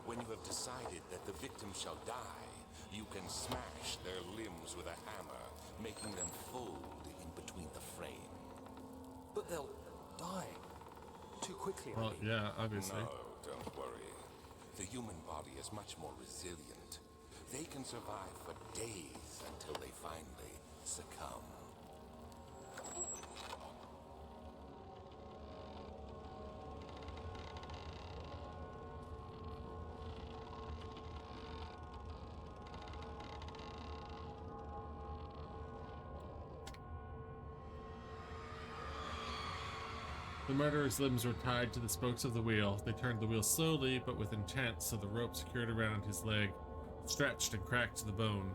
Speaker 3: When you have decided that the victim shall die, you can smash their limbs with a hammer, making them fold in between the frame.
Speaker 5: But they'll die too quickly.
Speaker 1: Well, yeah, obviously.
Speaker 3: No, don't worry. The human body is much more resilient. They can survive for days until they finally succumb.
Speaker 1: The murderer's limbs were tied to the spokes of the wheel. They turned the wheel slowly, but with intent, so the rope secured around his leg stretched and cracked to the bone.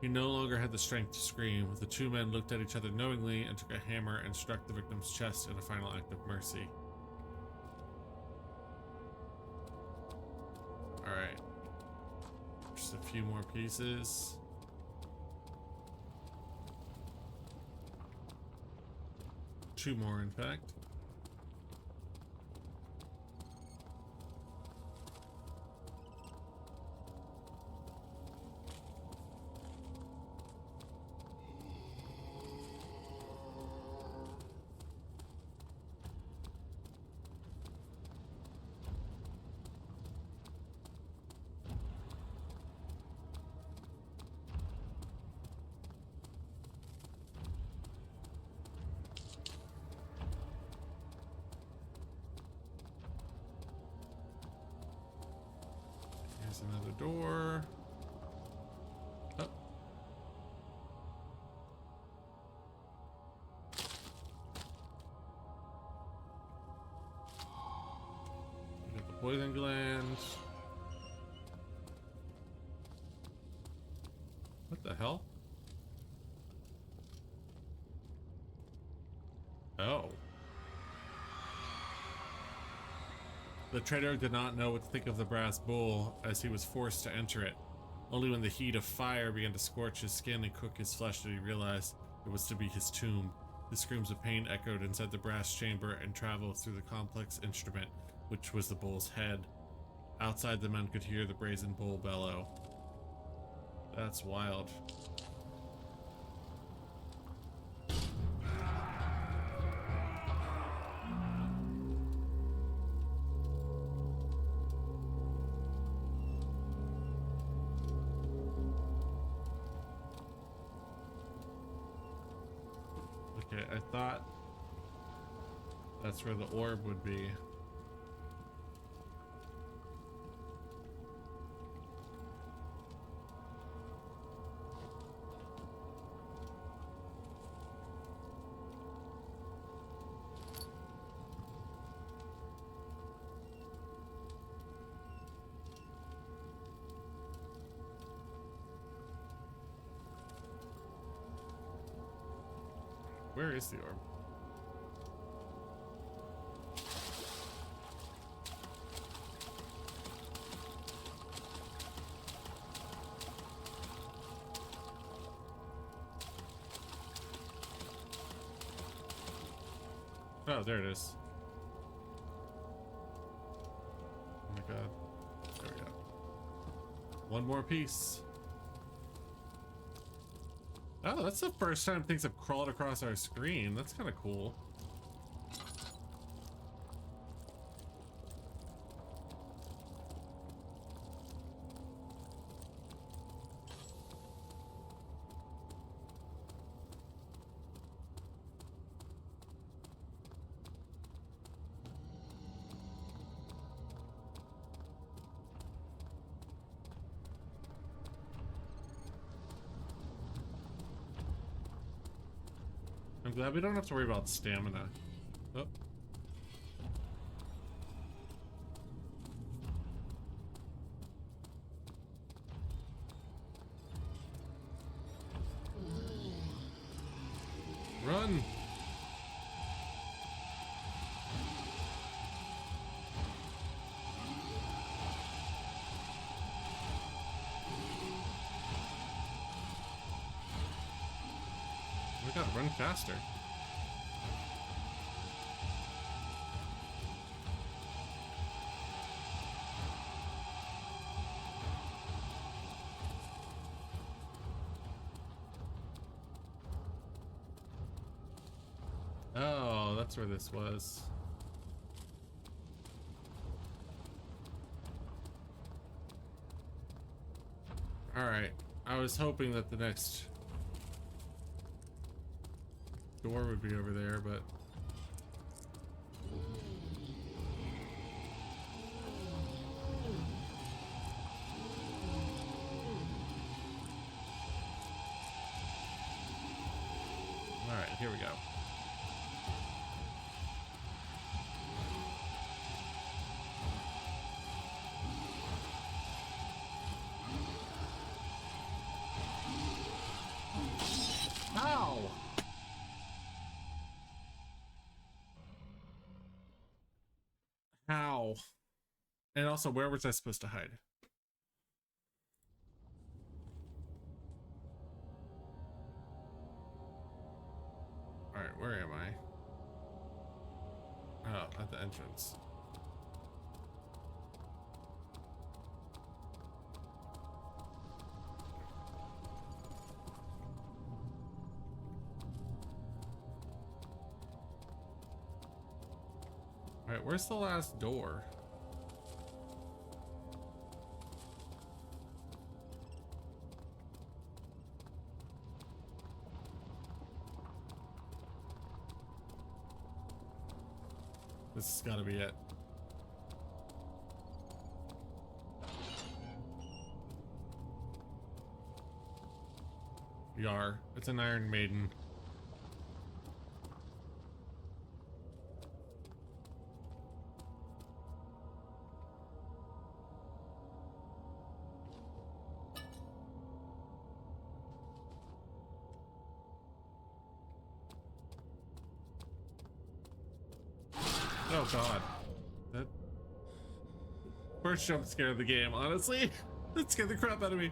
Speaker 1: He no longer had the strength to scream. The two men looked at each other knowingly and took a hammer and struck the victim's chest in a final act of mercy. Alright. Just a few more pieces. Two more, in fact. Here's another door. Oh. We got the poison gland. What the hell? Oh. The traitor did not know what to think of the brass bowl as he was forced to enter it. Only when the heat of fire began to scorch his skin and cook his flesh did he realize it was to be his tomb. The screams of pain echoed inside the brass chamber and traveled through the complex instrument, which was the bull's head. Outside, the men could hear the brazen bull bellow. That's wild. Okay, I thought that's where the orb would be. Where is the orb? Oh, there it is. Oh my god. There we go. One more piece. Oh, that's the first time things have crawled across our screen. That's kind of cool. I'm glad we don't have to worry about stamina. Oh. Run! We gotta run faster. Oh, that's where this was. All right. I was hoping that the next door would be over there, but all right, here we go. Ow! How? And also, where was I supposed to hide? Alright, where am I? Oh, at the entrance. Alright, where's the last door? This has got to be it. Yar. It's an Iron Maiden. Oh god. That first jump scare of the game, honestly. That scared the crap out of me.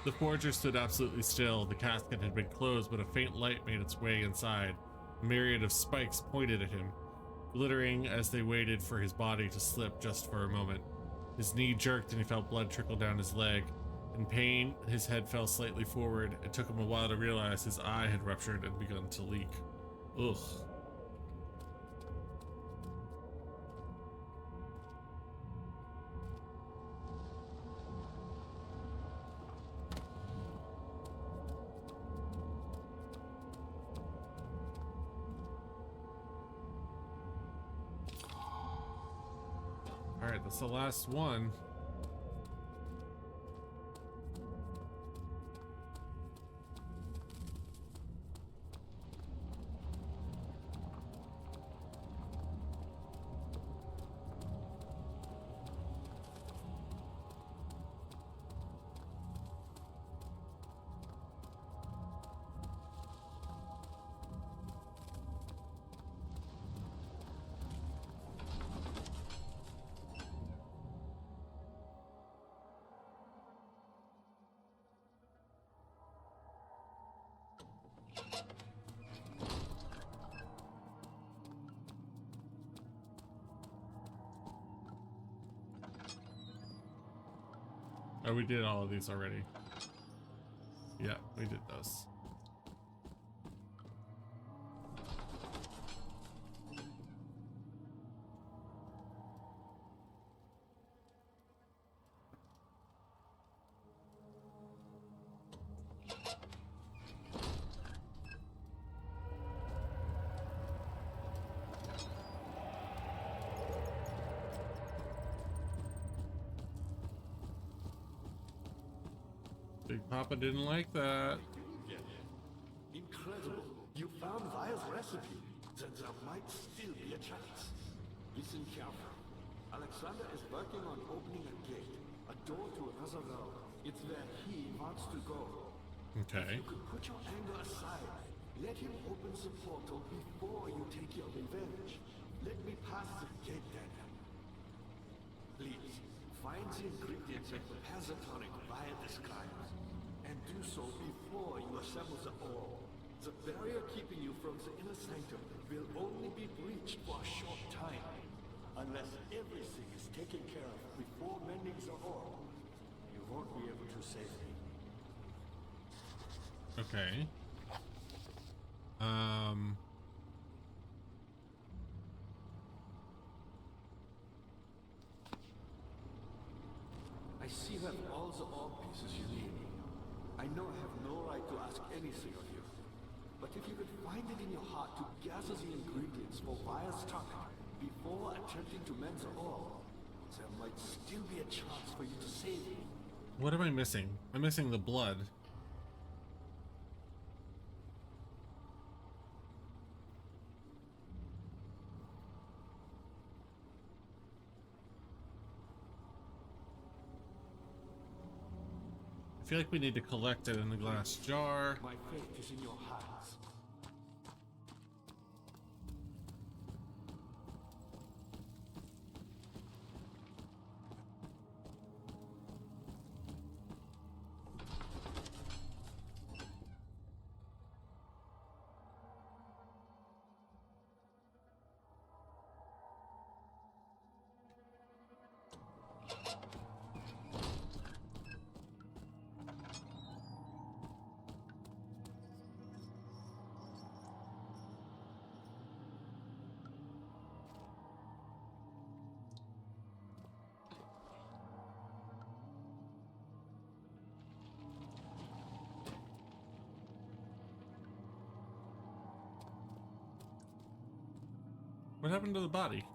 Speaker 1: The forger stood absolutely still. The casket had been closed, but a faint light made its way inside. A myriad of spikes pointed at him, glittering as they waited for his body to slip just for a moment. His knee jerked and he felt blood trickle down his leg. In pain, his head fell slightly forward. It took him a while to realize his eye had ruptured and begun to leak. Ugh. Alright, that's the last one. Oh, we did all of these already. Yeah, we did those. Big Papa didn't like that.
Speaker 2: Incredible. You found Vile's recipe. Then there might still be a chance. Listen carefully. Alexander is working on opening a gate, a door to another realm. It's where he wants to go.
Speaker 1: Okay.
Speaker 2: You could put your anger aside. Let him open the portal before you take your revenge. Let me pass the gate, Daniel. Please, find the ingredients and prepare the tonic via the scribes. And do so before you assemble the ore. The barrier keeping you from the inner sanctum will only be breached for a short time. Unless everything is taken care of before mending the ore, you won't be able to save me.
Speaker 1: Okay.
Speaker 2: I see you have all the ore pieces you need. I know I have no right to ask anything of you. But if you could find it in your heart to gather the ingredients for Vile's tonic before attempting to mend the ore, there might still be a chance for you to save me.
Speaker 1: What am I missing? I'm missing the blood. I feel like we need to collect it in the glass jar.
Speaker 2: My fate is in your hands.
Speaker 1: What happened to the body?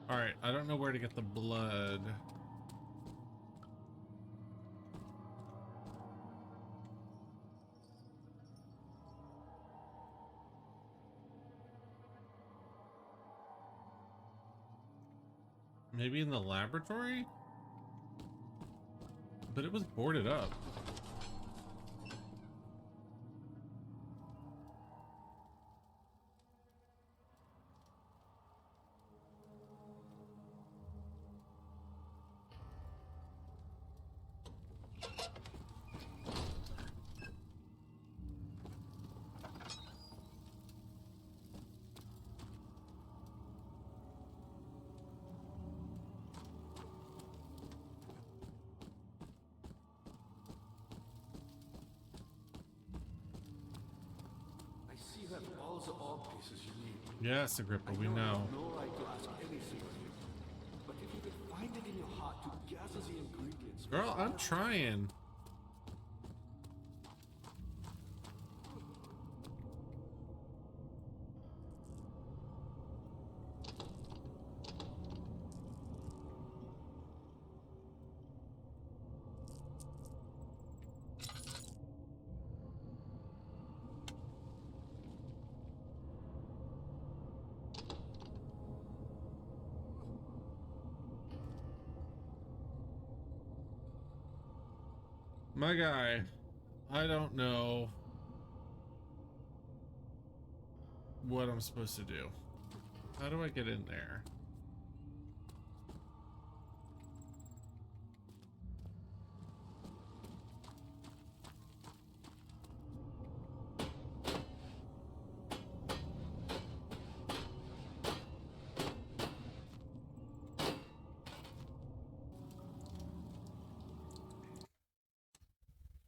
Speaker 1: All right, I don't know where to get the blood. Maybe in the laboratory? But it was boarded up.
Speaker 2: I see that all the odd pieces you need.
Speaker 1: Yes, Agrippa, we know.
Speaker 2: I have no right to ask anything of you. But if you could find it in your heart to gather the ingredients...
Speaker 1: Girl, I'm trying. My guy, I don't know what I'm supposed to do. How do I get in there?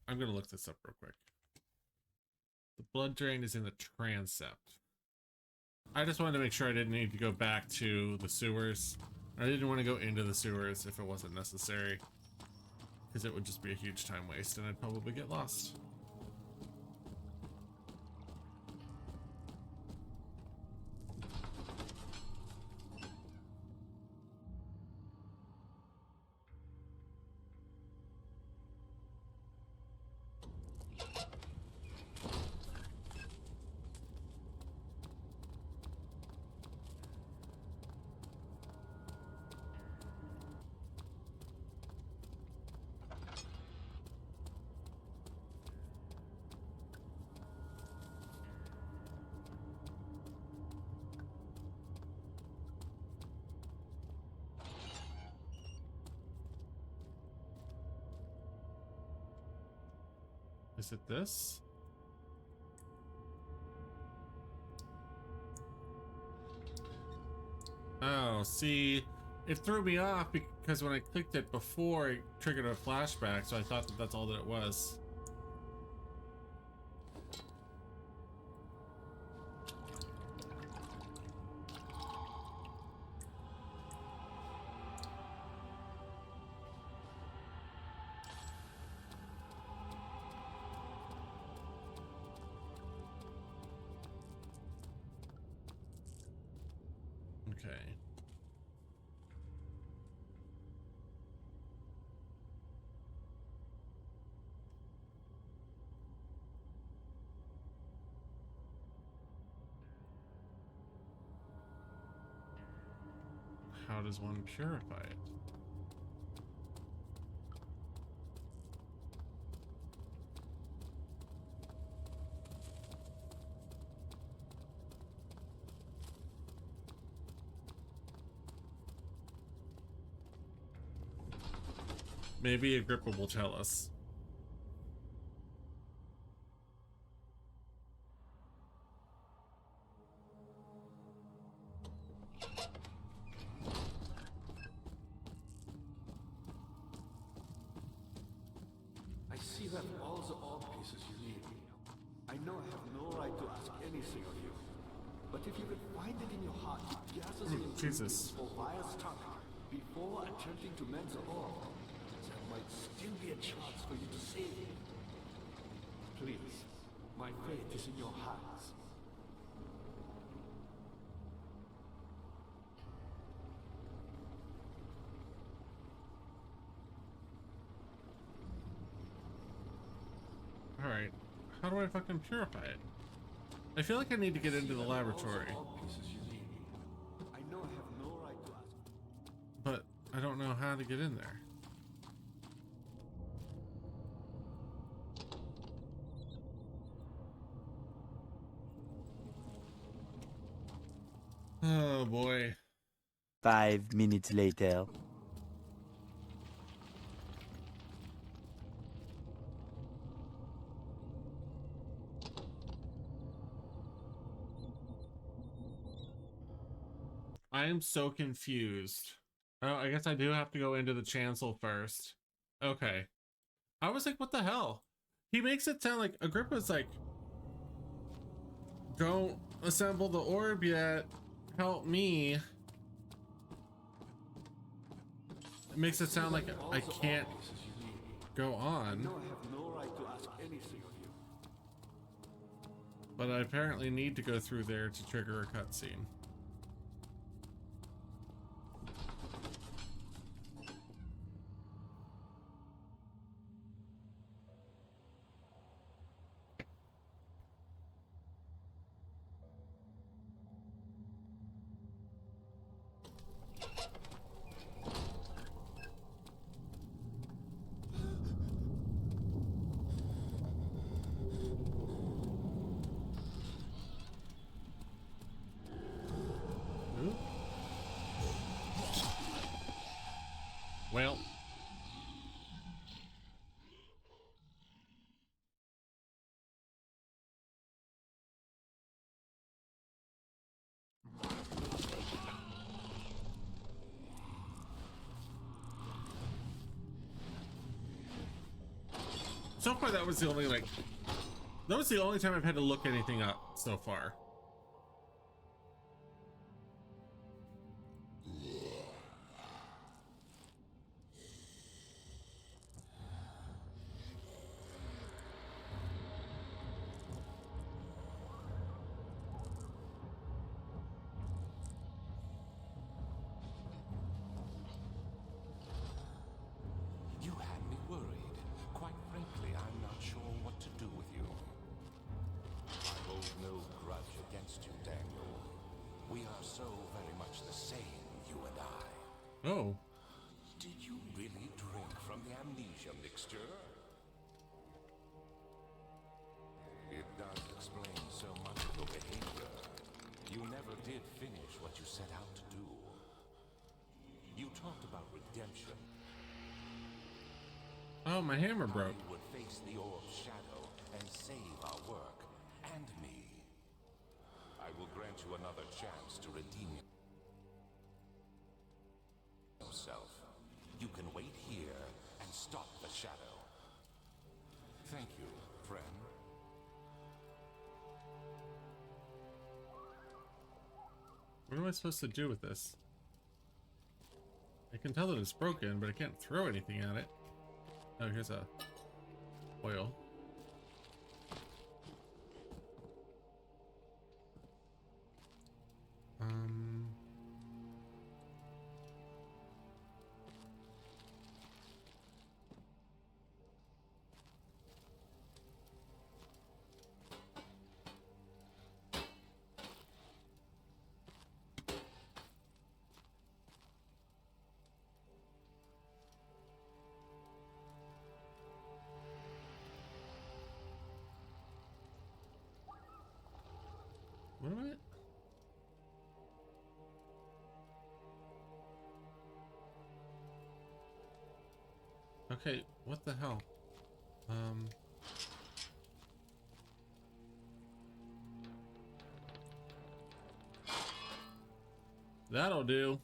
Speaker 1: I'm gonna look this up real quick. The blood drain is in the transept. I just wanted to make sure I didn't need to go back to the sewers. I didn't want to go into the sewers if it wasn't necessary, because it would just be a huge time waste and I'd probably get lost. Is it this? Oh, see, it threw me off because when I clicked it before, it triggered a flashback, so I thought that that's all that it was. Okay. How does one purify it? Maybe Agrippa will tell us.
Speaker 2: I see that all the odd pieces you need. I know I have no right to ask anything of you. But if you could find it in your heart to gather the ingredients for Vire's tongue before attempting to mend the orb, there might still be a chance for you to save it. Please, my fate is in your hands.
Speaker 1: Alright, how do I fucking purify it? I feel like I need to get into the laboratory.
Speaker 2: All pieces you need. I know I have no right to ask.
Speaker 1: But I don't know how to get in there. Oh boy.
Speaker 9: 5 minutes later.
Speaker 1: I am so confused. Oh, I guess I do have to go into the chancel first. Okay. I was like, what the hell? He makes it sound like Agrippa's like, don't assemble the orb yet. Help me. It makes it sound like I can't go on.
Speaker 2: No, I have no right to ask anything of you.
Speaker 1: But I apparently need to go through there to trigger a cutscene. Well, so far that was the only time I've had to look anything up so far.
Speaker 3: You had me worried. Quite frankly, I'm not sure what to do with you. I hold no grudge against you, Daniel. We are so very much the same, you and I.
Speaker 1: Oh,
Speaker 3: Did you really drink from the amnesia mixture? It does explain so much of your behavior. You never did finish what you set out to do. You talked about redemption.
Speaker 1: oh, my hammer broke.
Speaker 3: You would face the orb's shadow and save our work and me. I will grant you another chance to redeem yourself. You can wait here and stop the shadow. Thank you, friend.
Speaker 1: What am I supposed to do with this? I can tell that it's broken, but I can't throw anything at it. Oh, here's a oil. What am I? Okay, what the hell? That'll do.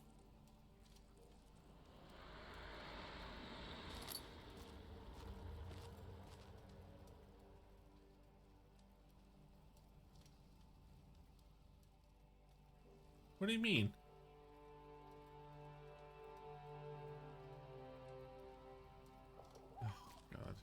Speaker 1: What do you mean? Oh, God.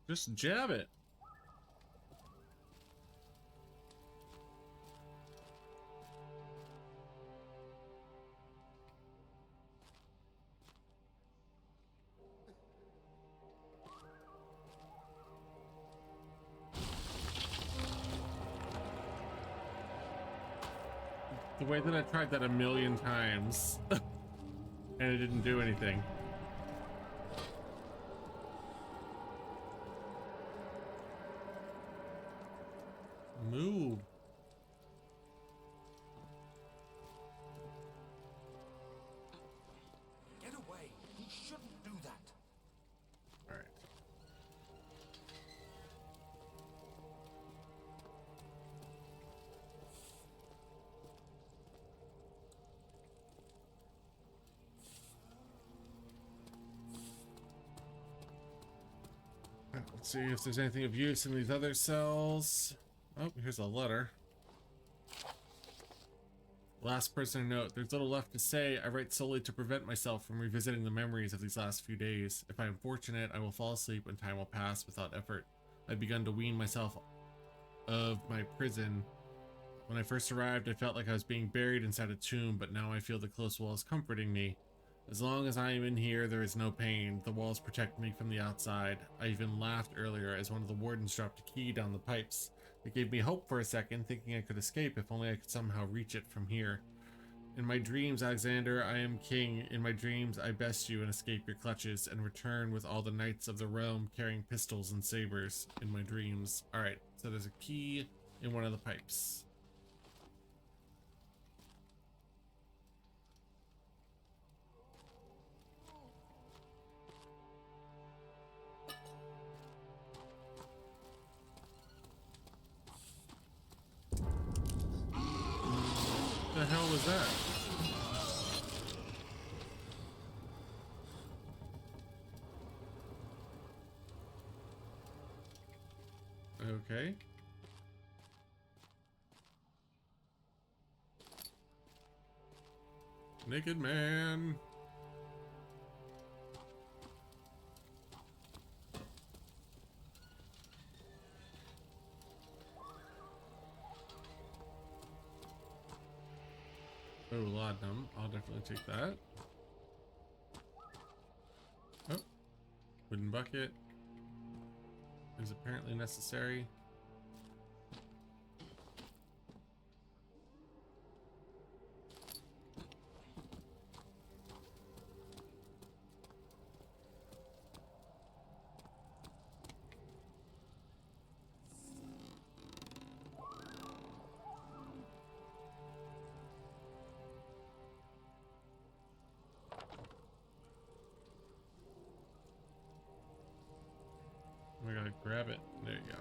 Speaker 1: Just jab it. The way that I tried that a million times and it didn't do anything. Move.
Speaker 4: Get away. You shouldn't do that.
Speaker 1: All right. Let's see if there's anything of use in these other cells. Oh, here's a letter. Last person note. There's little left to say. I write solely to prevent myself from revisiting the memories of these last few days. If I am fortunate, I will fall asleep and time will pass without effort. I've begun to wean myself of my prison. When I first arrived, I felt like I was being buried inside a tomb, but now I feel the close walls comforting me. As long as I am in here, there is no pain. The walls protect me from the outside. I even laughed earlier as one of the wardens dropped a key down the pipes. It gave me hope for a second, thinking I could escape if only I could somehow reach it from here. In my dreams, Alexander, I am king. In my dreams, I best you and escape your clutches and return with all the knights of the realm carrying pistols and sabers. In my dreams. Alright, so there's a key in one of the pipes. What the hell was that? Okay. Naked man. Oh, laudanum. I'll definitely take that. Oh, wooden bucket is apparently necessary. I gotta grab it. There you go.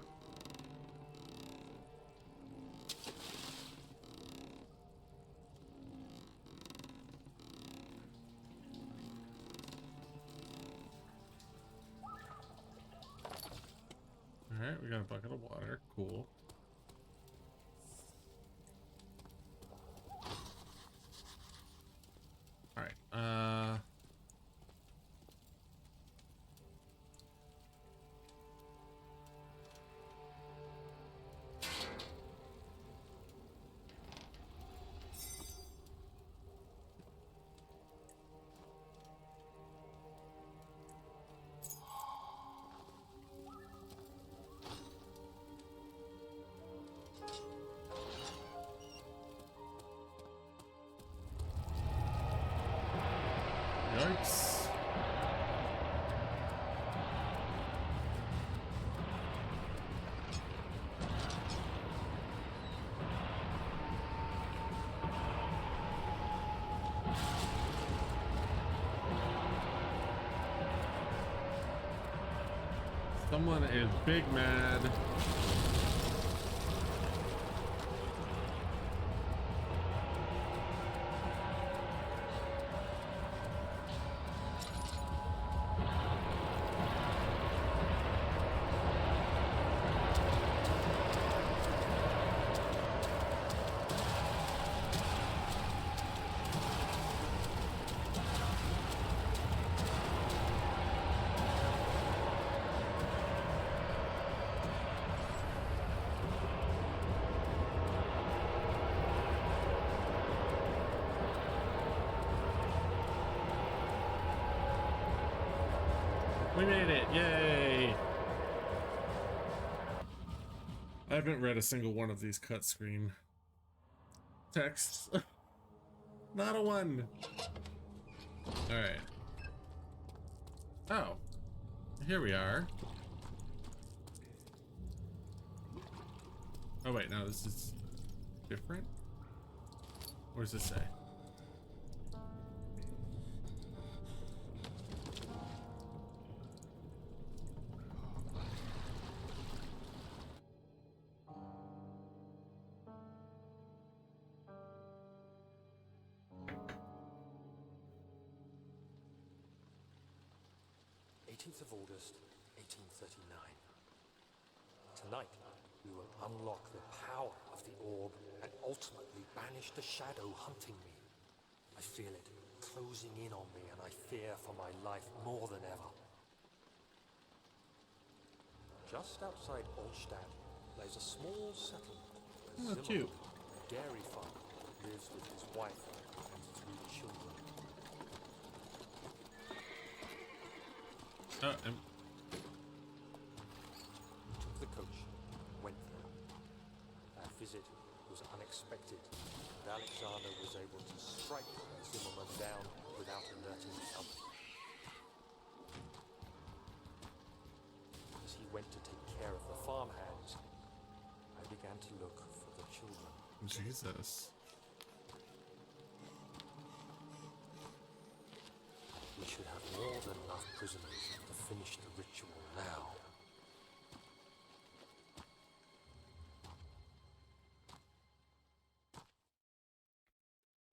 Speaker 1: Alright, we got a bucket of water. Cool. Alright, yikes. Someone is big mad. We made it! Yay! I haven't read a single one of these cut screen texts. Not a one! Alright. Oh. Here we are. Oh wait, no, this is different? What does this say?
Speaker 5: Of August, 1839. Tonight, we will unlock the power of the orb and ultimately banish the shadow hunting me. I feel it closing in on me, and I fear for my life more than ever. Just outside Olstadt lays a small settlement.
Speaker 1: Oh, cute.
Speaker 5: A dairy farmer lives with his wife and 3 children.
Speaker 1: Oh,
Speaker 5: Took the coach, went there. Our visit was unexpected, and Alexander was able to strike Zimmerman down without alerting the others. As he went to take care of the farmhands, I began to look for the children.
Speaker 1: Jesus.
Speaker 5: We should have more than enough prisoners to finish the ritual now.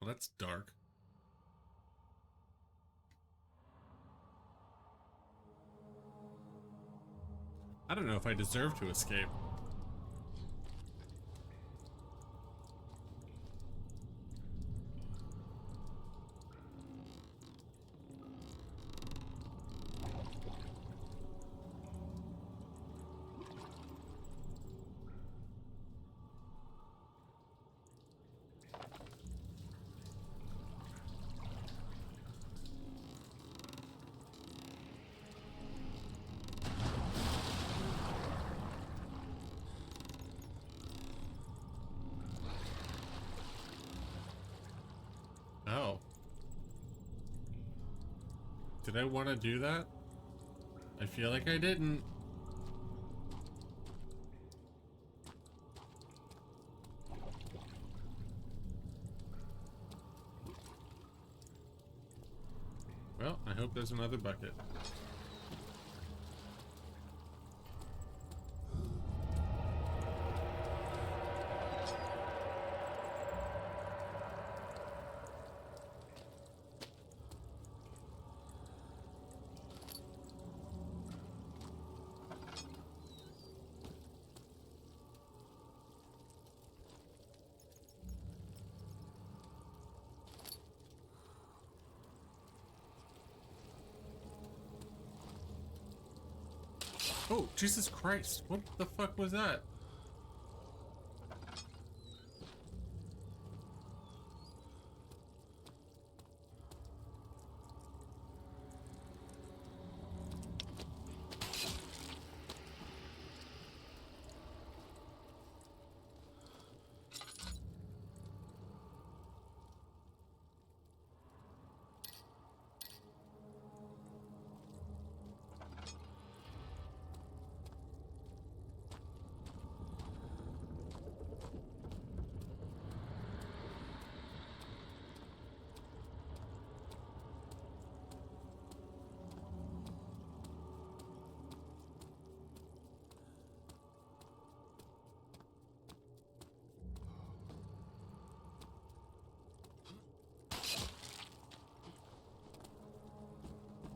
Speaker 1: Well, that's dark. I don't know if I deserve to escape. Oh. Did I want to do that? I feel like I didn't. Well, I hope there's another bucket. Oh, Jesus Christ. What the fuck was that?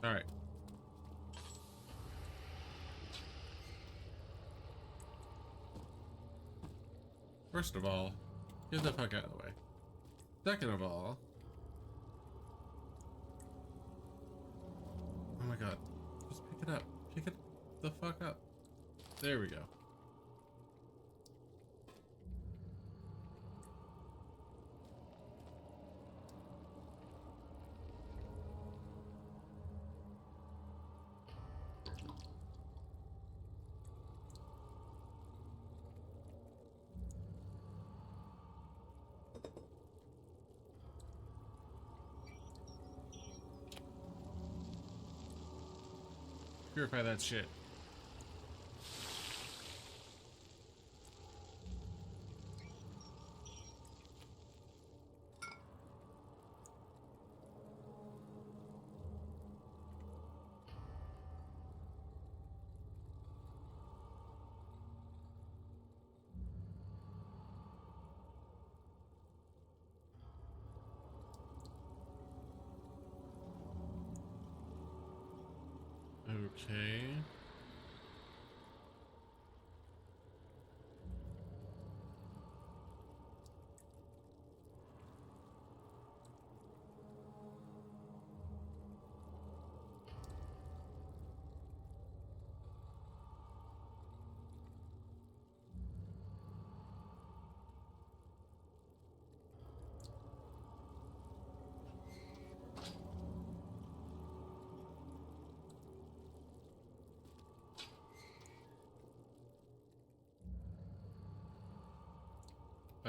Speaker 1: All right. First of all, get the fuck out of the way. Second of all, oh my god, just pick it up. Pick it the fuck up. There we go. Purify that shit. Okay.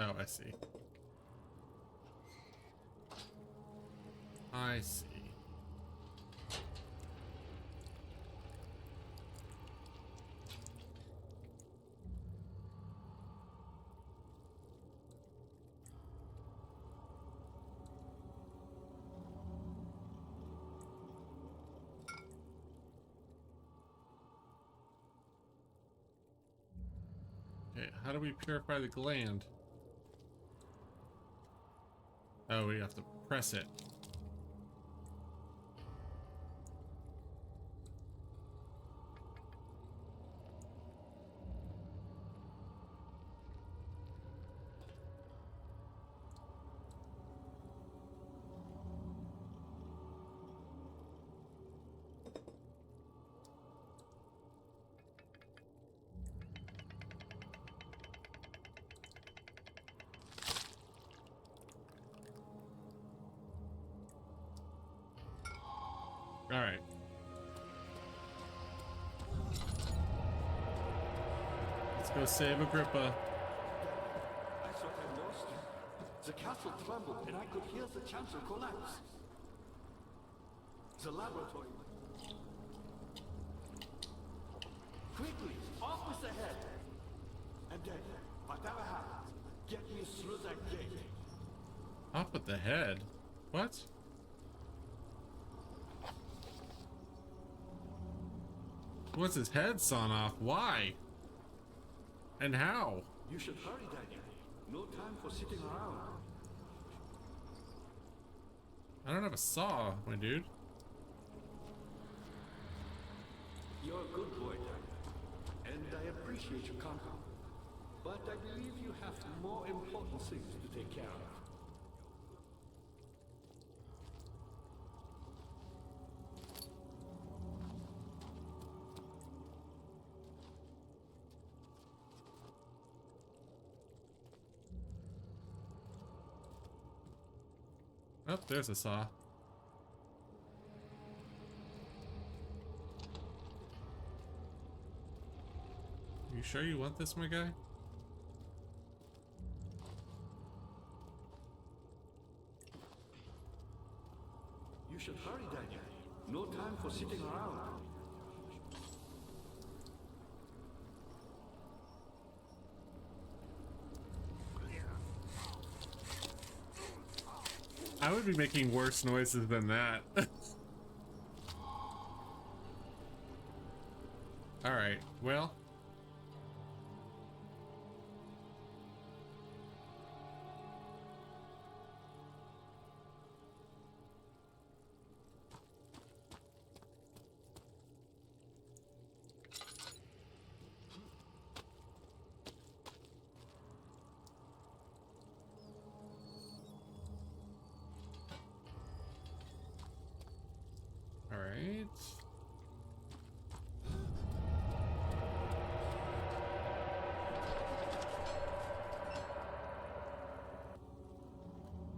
Speaker 1: Oh, I see. I see. Okay, how do we purify the gland? Oh, we have to press it. All right. Let's go save Agrippa.
Speaker 2: I thought I lost you. The castle trembled and I could hear the chancel collapse. The laboratory. Quickly, off with the head. And then, whatever happens, get me through that gate.
Speaker 1: Up with the head? What? What's his head sawn off? Why? And how?
Speaker 2: You should hurry, Daniel. No time for sitting around.
Speaker 1: I don't have a saw, my dude.
Speaker 2: You're a good boy, Daniel. And I appreciate your comfort. But I believe you have more important things to take care of.
Speaker 1: Oh, there's a saw. You sure you want this, my guy?
Speaker 2: You should hurry, Daniel. No time for sitting around.
Speaker 1: I would be making worse noises than that. Alright, well. Alright.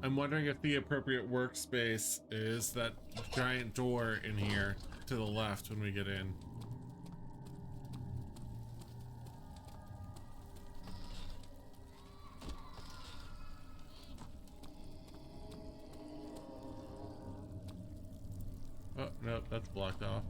Speaker 1: I'm wondering if the appropriate workspace is that giant door in here to the left when we get in. Oh, nope, that's blocked off.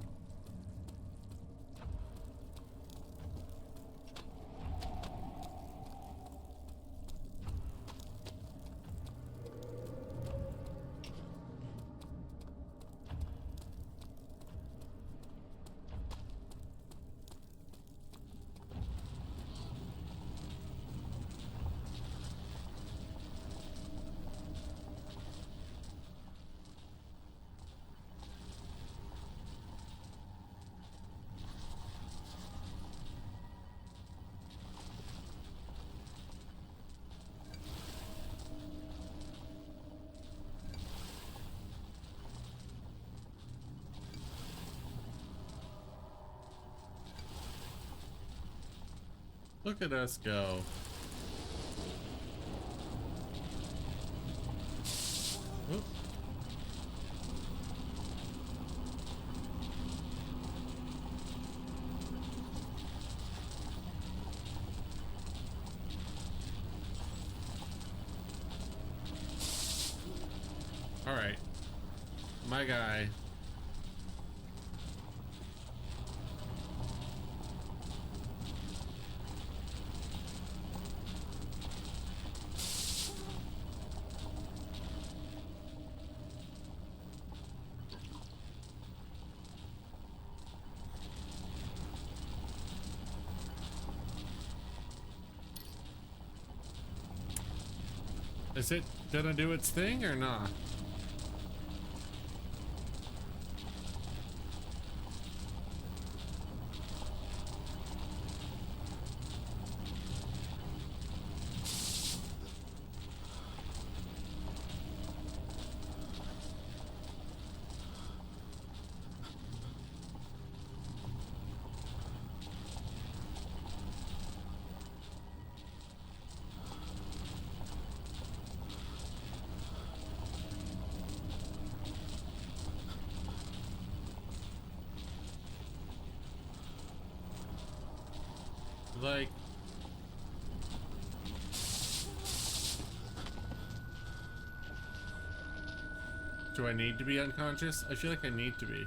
Speaker 1: Look at us go. Oop. All right, my guy. Is it gonna do its thing or not? Like, do I need to be unconscious? I feel like I need to be.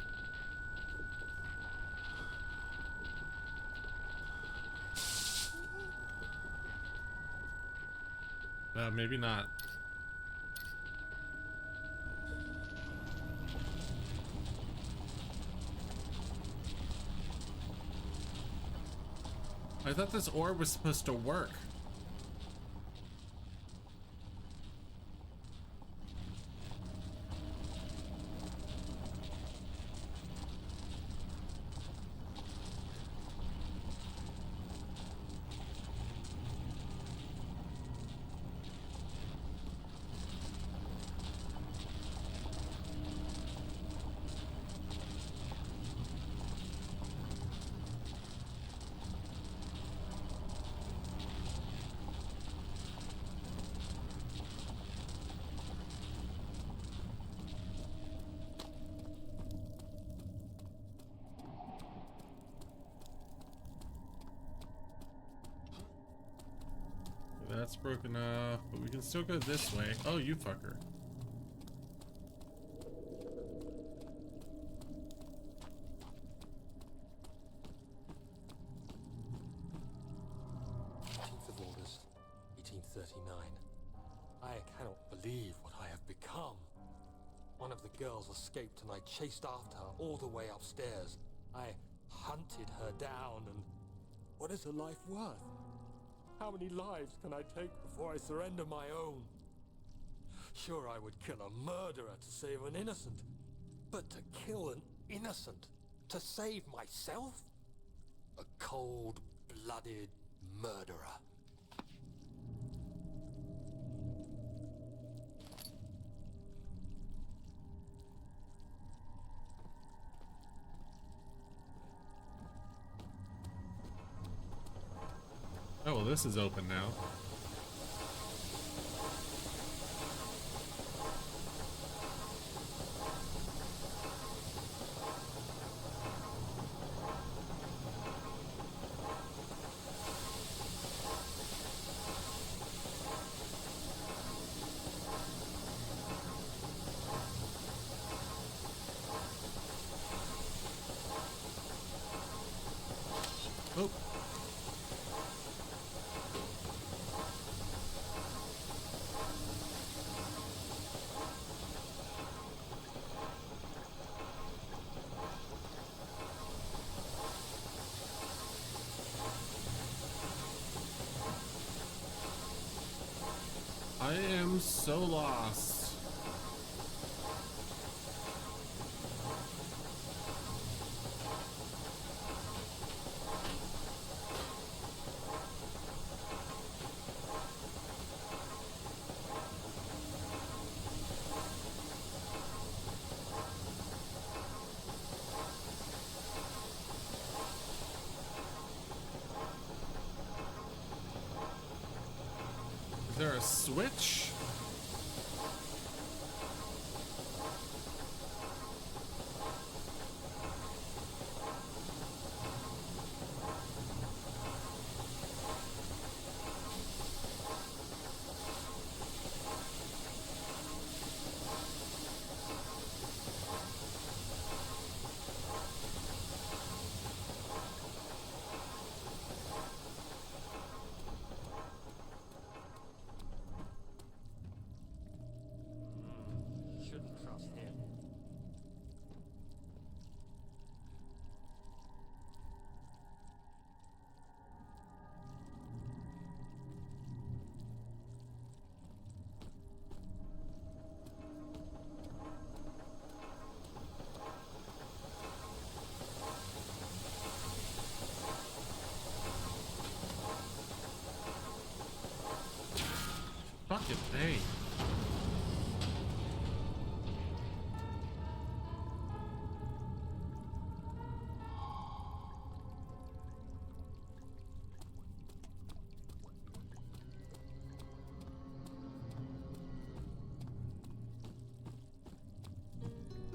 Speaker 1: Maybe not. I thought this orb was supposed to work. That's broken off, but we can still go this way. Oh, you fucker.
Speaker 5: Of August, 1839. I cannot believe what I have become. One of the girls escaped and I chased after her all the way upstairs. I hunted her down and... what is a life worth? How many lives can I take before I surrender my own? Sure, I would kill a murderer to save an innocent. But to kill an innocent to save myself? A cold-blooded murderer.
Speaker 1: Oh, well, this is open now. Oh. I am so lost. switch.
Speaker 5: Shouldn't trust him.
Speaker 1: Fucking hey.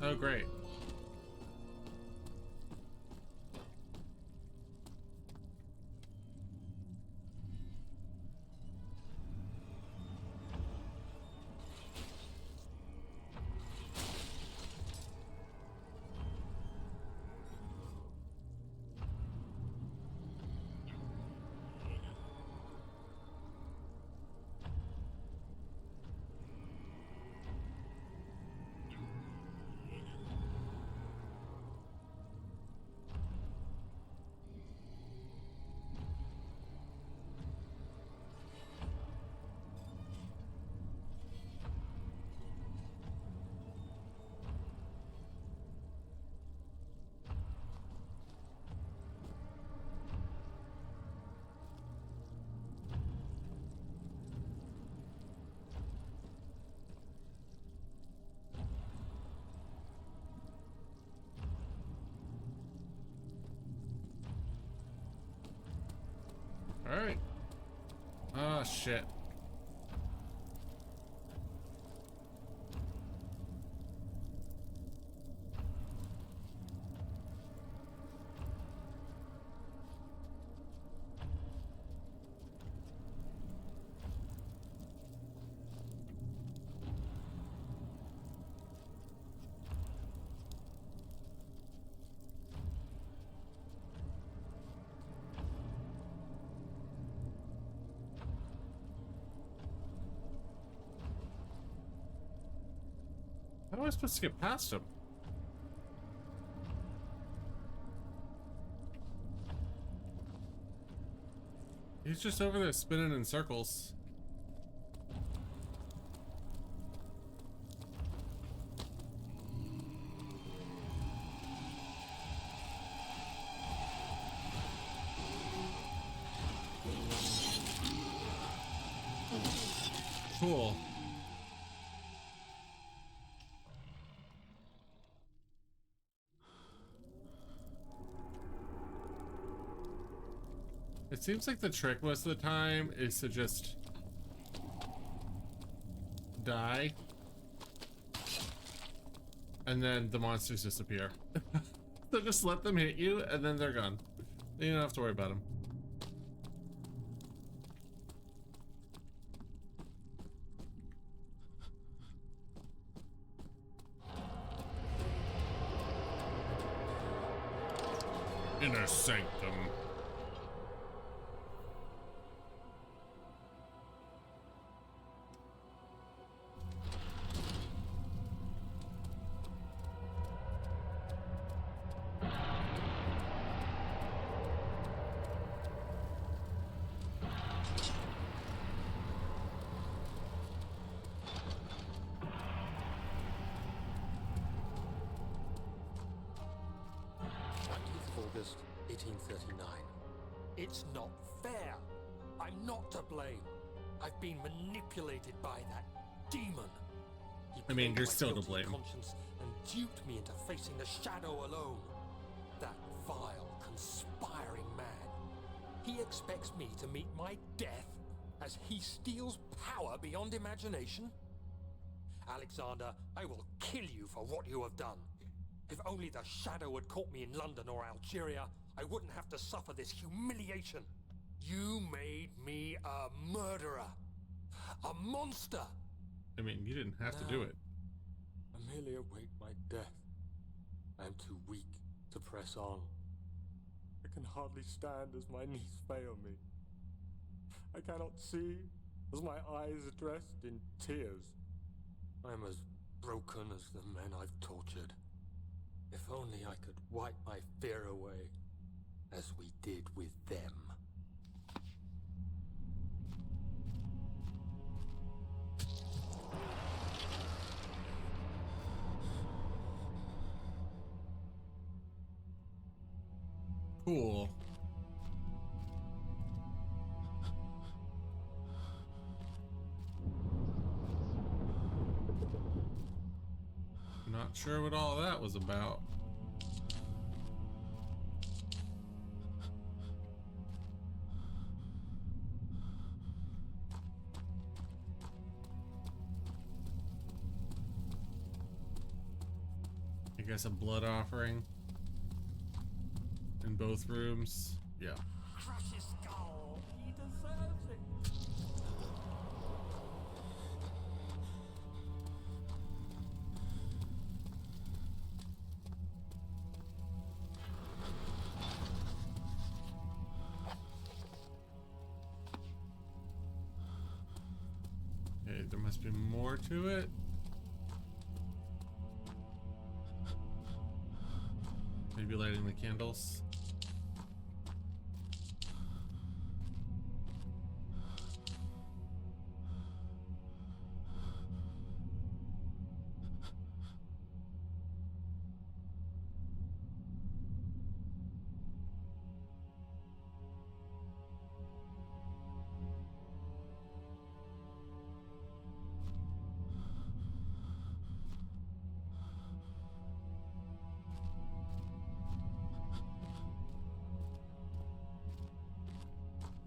Speaker 1: Oh, great. All right. Oh, shit. How am I supposed to get past him? He's just over there spinning in circles. Cool. It seems like the trick most of the time is to just die and then the monsters disappear. So just let them hit you and then they're gone. You don't have to worry about them. Inner sanctum.
Speaker 5: August 1839. It's not fair. I'm not to blame. I've been manipulated by that demon. He
Speaker 1: I mean,
Speaker 5: played
Speaker 1: you're
Speaker 5: my
Speaker 1: still to
Speaker 5: guilty
Speaker 1: blame.
Speaker 5: conscience and duped me into facing the shadow alone. That vile, conspiring man. He expects me to meet my death as he steals power beyond imagination? Alexander, I will kill you for what you have done. If only the Shadow had caught me in London or Algeria, I wouldn't have to suffer this humiliation. You made me a murderer. A monster.
Speaker 1: I mean, you didn't have to do it.
Speaker 5: I merely await my death. I am too weak to press on. I can hardly stand as my knees fail me. I cannot see as my eyes are dressed in tears. I am as broken as the men I've tortured. If only I could wipe my fear away, as we did with them.
Speaker 1: Cool. Not sure what all that was about. I guess a blood offering in both rooms. Yeah.
Speaker 5: Crush his skull. He deserves it.
Speaker 1: Okay, there must be more to it. Maybe lighting the candles.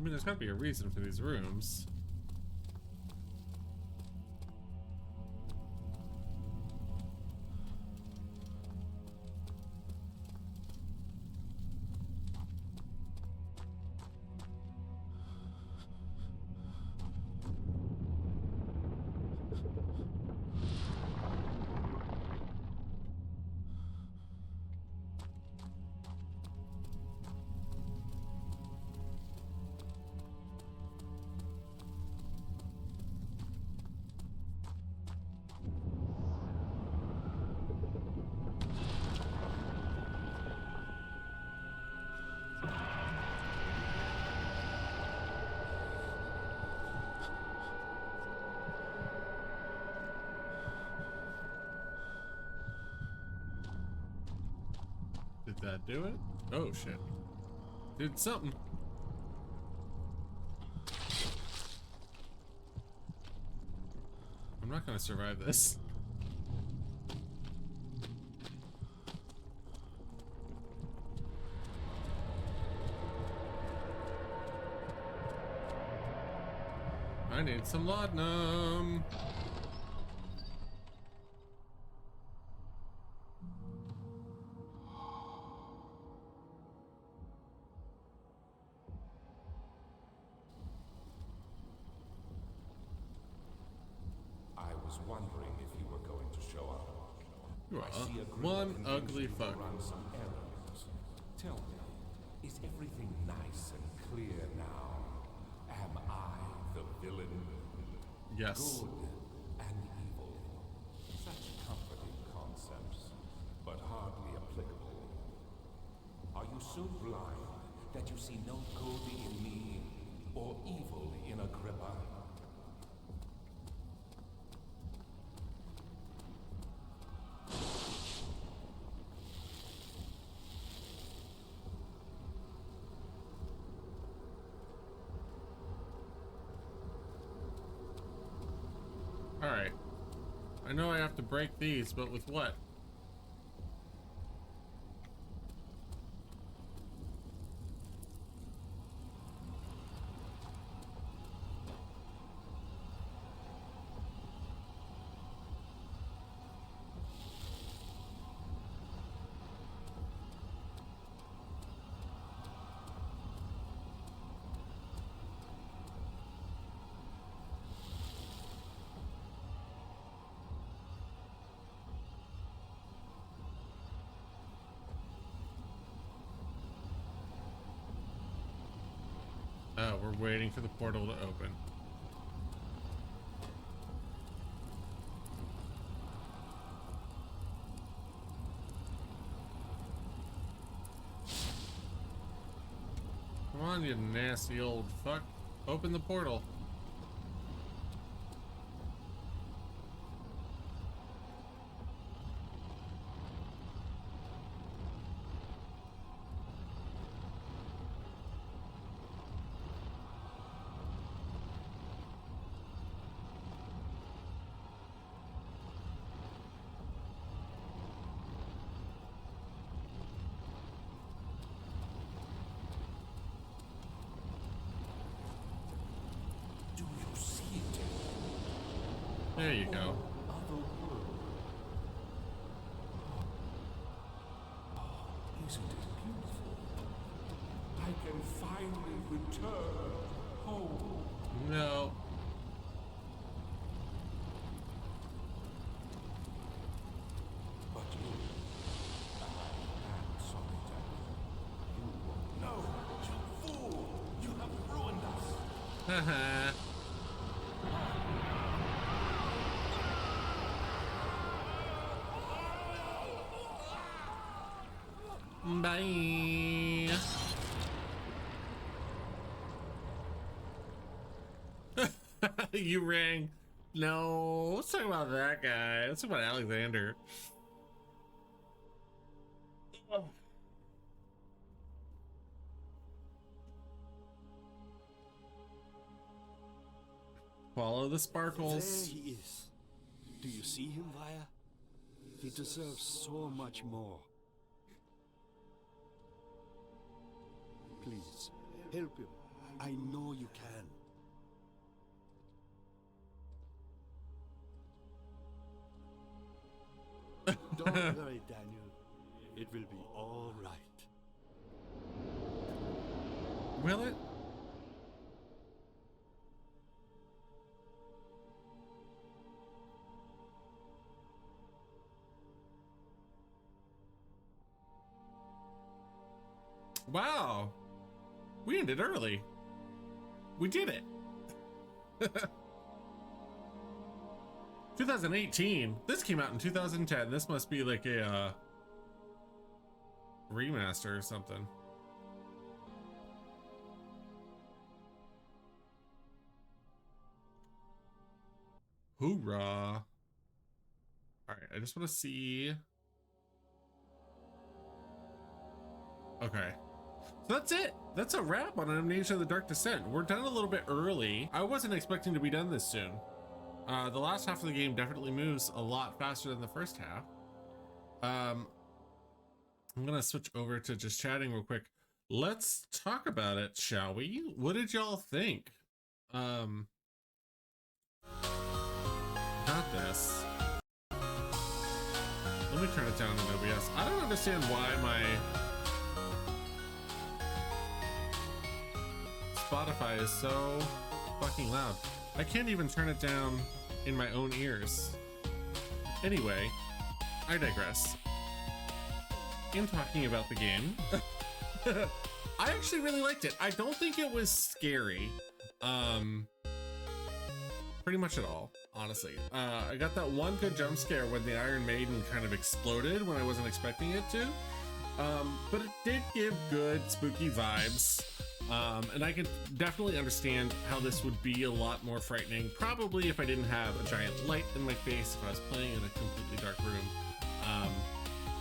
Speaker 1: I mean, there's gotta be a reason for these rooms. Did that do it? Oh shit. Did something. I'm not gonna survive this. I need some laudanum.
Speaker 3: I was wondering if you were going to show up.
Speaker 1: You are
Speaker 3: I see a group
Speaker 1: one
Speaker 3: of
Speaker 1: ugly
Speaker 3: convinced
Speaker 1: fuck.
Speaker 3: people run some errands. Tell me, is everything nice and clear now? Am I the villain?
Speaker 1: Yes.
Speaker 3: Good and evil. Such comforting concepts, but hardly applicable. Are you so blind that you see no good in me or evil in Agrippa?
Speaker 1: Alright. I know I have to break these, but with what? Oh, we're waiting for the portal to open. Come on, you nasty old fuck. Open the portal. There you go.
Speaker 10: Isn't it beautiful? I can finally return home.
Speaker 1: No.
Speaker 10: But you, and Solitaire, you won't. No, you fool! You have ruined us.
Speaker 1: Haha. Bye. You rang. No, let's talk about that guy. Let's talk about Alexander. Follow the sparkles.
Speaker 2: There he is. Do you see him, Vaya? He deserves so much more. Please, help him. I know you can. Don't worry, Daniel. It will be all right.
Speaker 1: Will it? Wow. We ended early. We did it. 2018. This came out in 2010. This must be like a remaster or something. Hoorah. All right, I just want to see. Okay. So that's it. That's a wrap on Amnesia: The Dark Descent. We're done a little bit early. I wasn't expecting to be done this soon. The last half of the game definitely moves a lot faster than the first half. I'm gonna switch over to just chatting real quick. Let's talk about it, shall we? What did y'all think? Not this. Let me turn it down in OBS. I don't understand why my Spotify is so fucking loud. I can't even turn it down in my own ears. Anyway, I digress. In talking about the game, I actually really liked it. I don't think it was scary, pretty much at all, honestly. I got that one good jump scare when the Iron Maiden kind of exploded when I wasn't expecting it to, but it did give good spooky vibes. And I can definitely understand how this would be a lot more frightening, probably if I didn't have a giant light in my face, if I was playing in a completely dark room.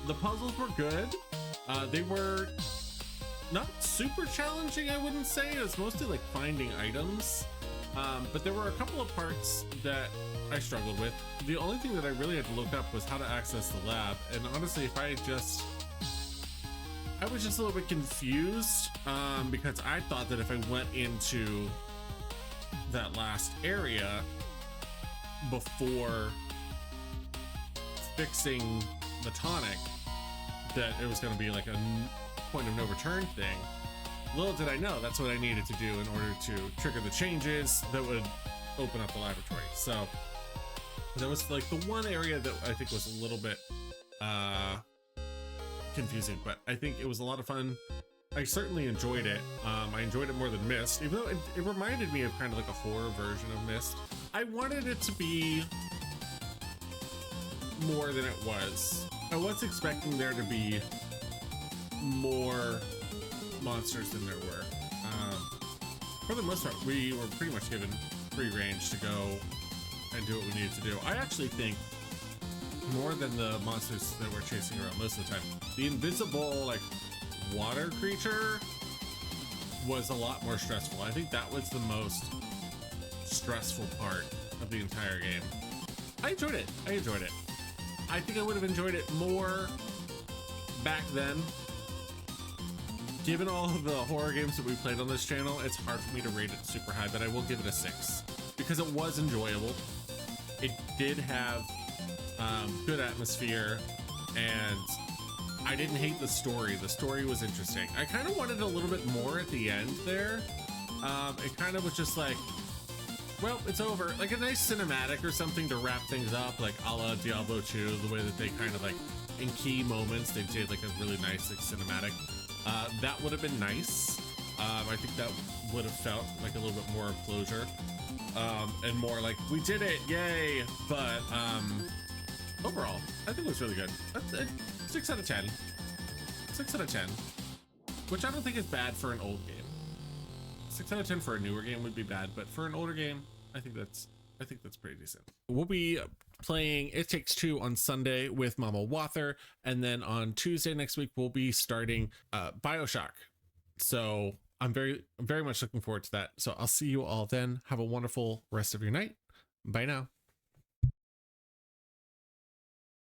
Speaker 1: The puzzles were good. They were not super challenging, I wouldn't say. It was mostly like finding items. But there were a couple of parts that I struggled with. The only thing that I really had to look up was how to access the lab. And honestly, if I was just a little bit confused, because I thought that if I went into that last area before fixing the tonic, that it was going to be like a point of no return thing. Little did I know that's what I needed to do in order to trigger the changes that would open up the laboratory. So that was like the one area that I think was a little bit confusing, but I think it was a lot of fun I certainly enjoyed it. I enjoyed it more than Myst, even though it reminded me of kind of like a horror version of Myst. I wanted it to be more than it was. I was expecting there to be more monsters than there were. For the most part, we were pretty much given free range to go and do what we needed to do. I actually think more than the monsters that we're chasing around most of the time, the invisible like water creature was a lot more stressful. I think that was the most stressful part of the entire game. I enjoyed it. I think I would have enjoyed it more back then. Given all of the horror games that we played on this channel, it's hard for me to rate it super high, but I will give it a 6 because it was enjoyable. It did have good atmosphere, and I didn't hate the story. The story was interesting. I kind of wanted a little bit more at the end there. It kind of was just like, well, it's over. Like a nice cinematic or something to wrap things up, like a la Diablo 2, the way that they kind of like, in key moments, they did like a really nice like cinematic. That would have been nice. I think that would have felt like a little bit more of closure. And more like, we did it, yay! But overall, I think it was really good. 6 out of 10. 6 out of 10. Which I don't think is bad for an old game. 6 out of 10 for a newer game would be bad, but for an older game, I think that's pretty decent. We'll be playing It Takes Two on Sunday with Mama Wather, and then on Tuesday next week we'll be starting BioShock. So I'm very much looking forward to that. So I'll see you all then. Have a wonderful rest of your night. Bye now.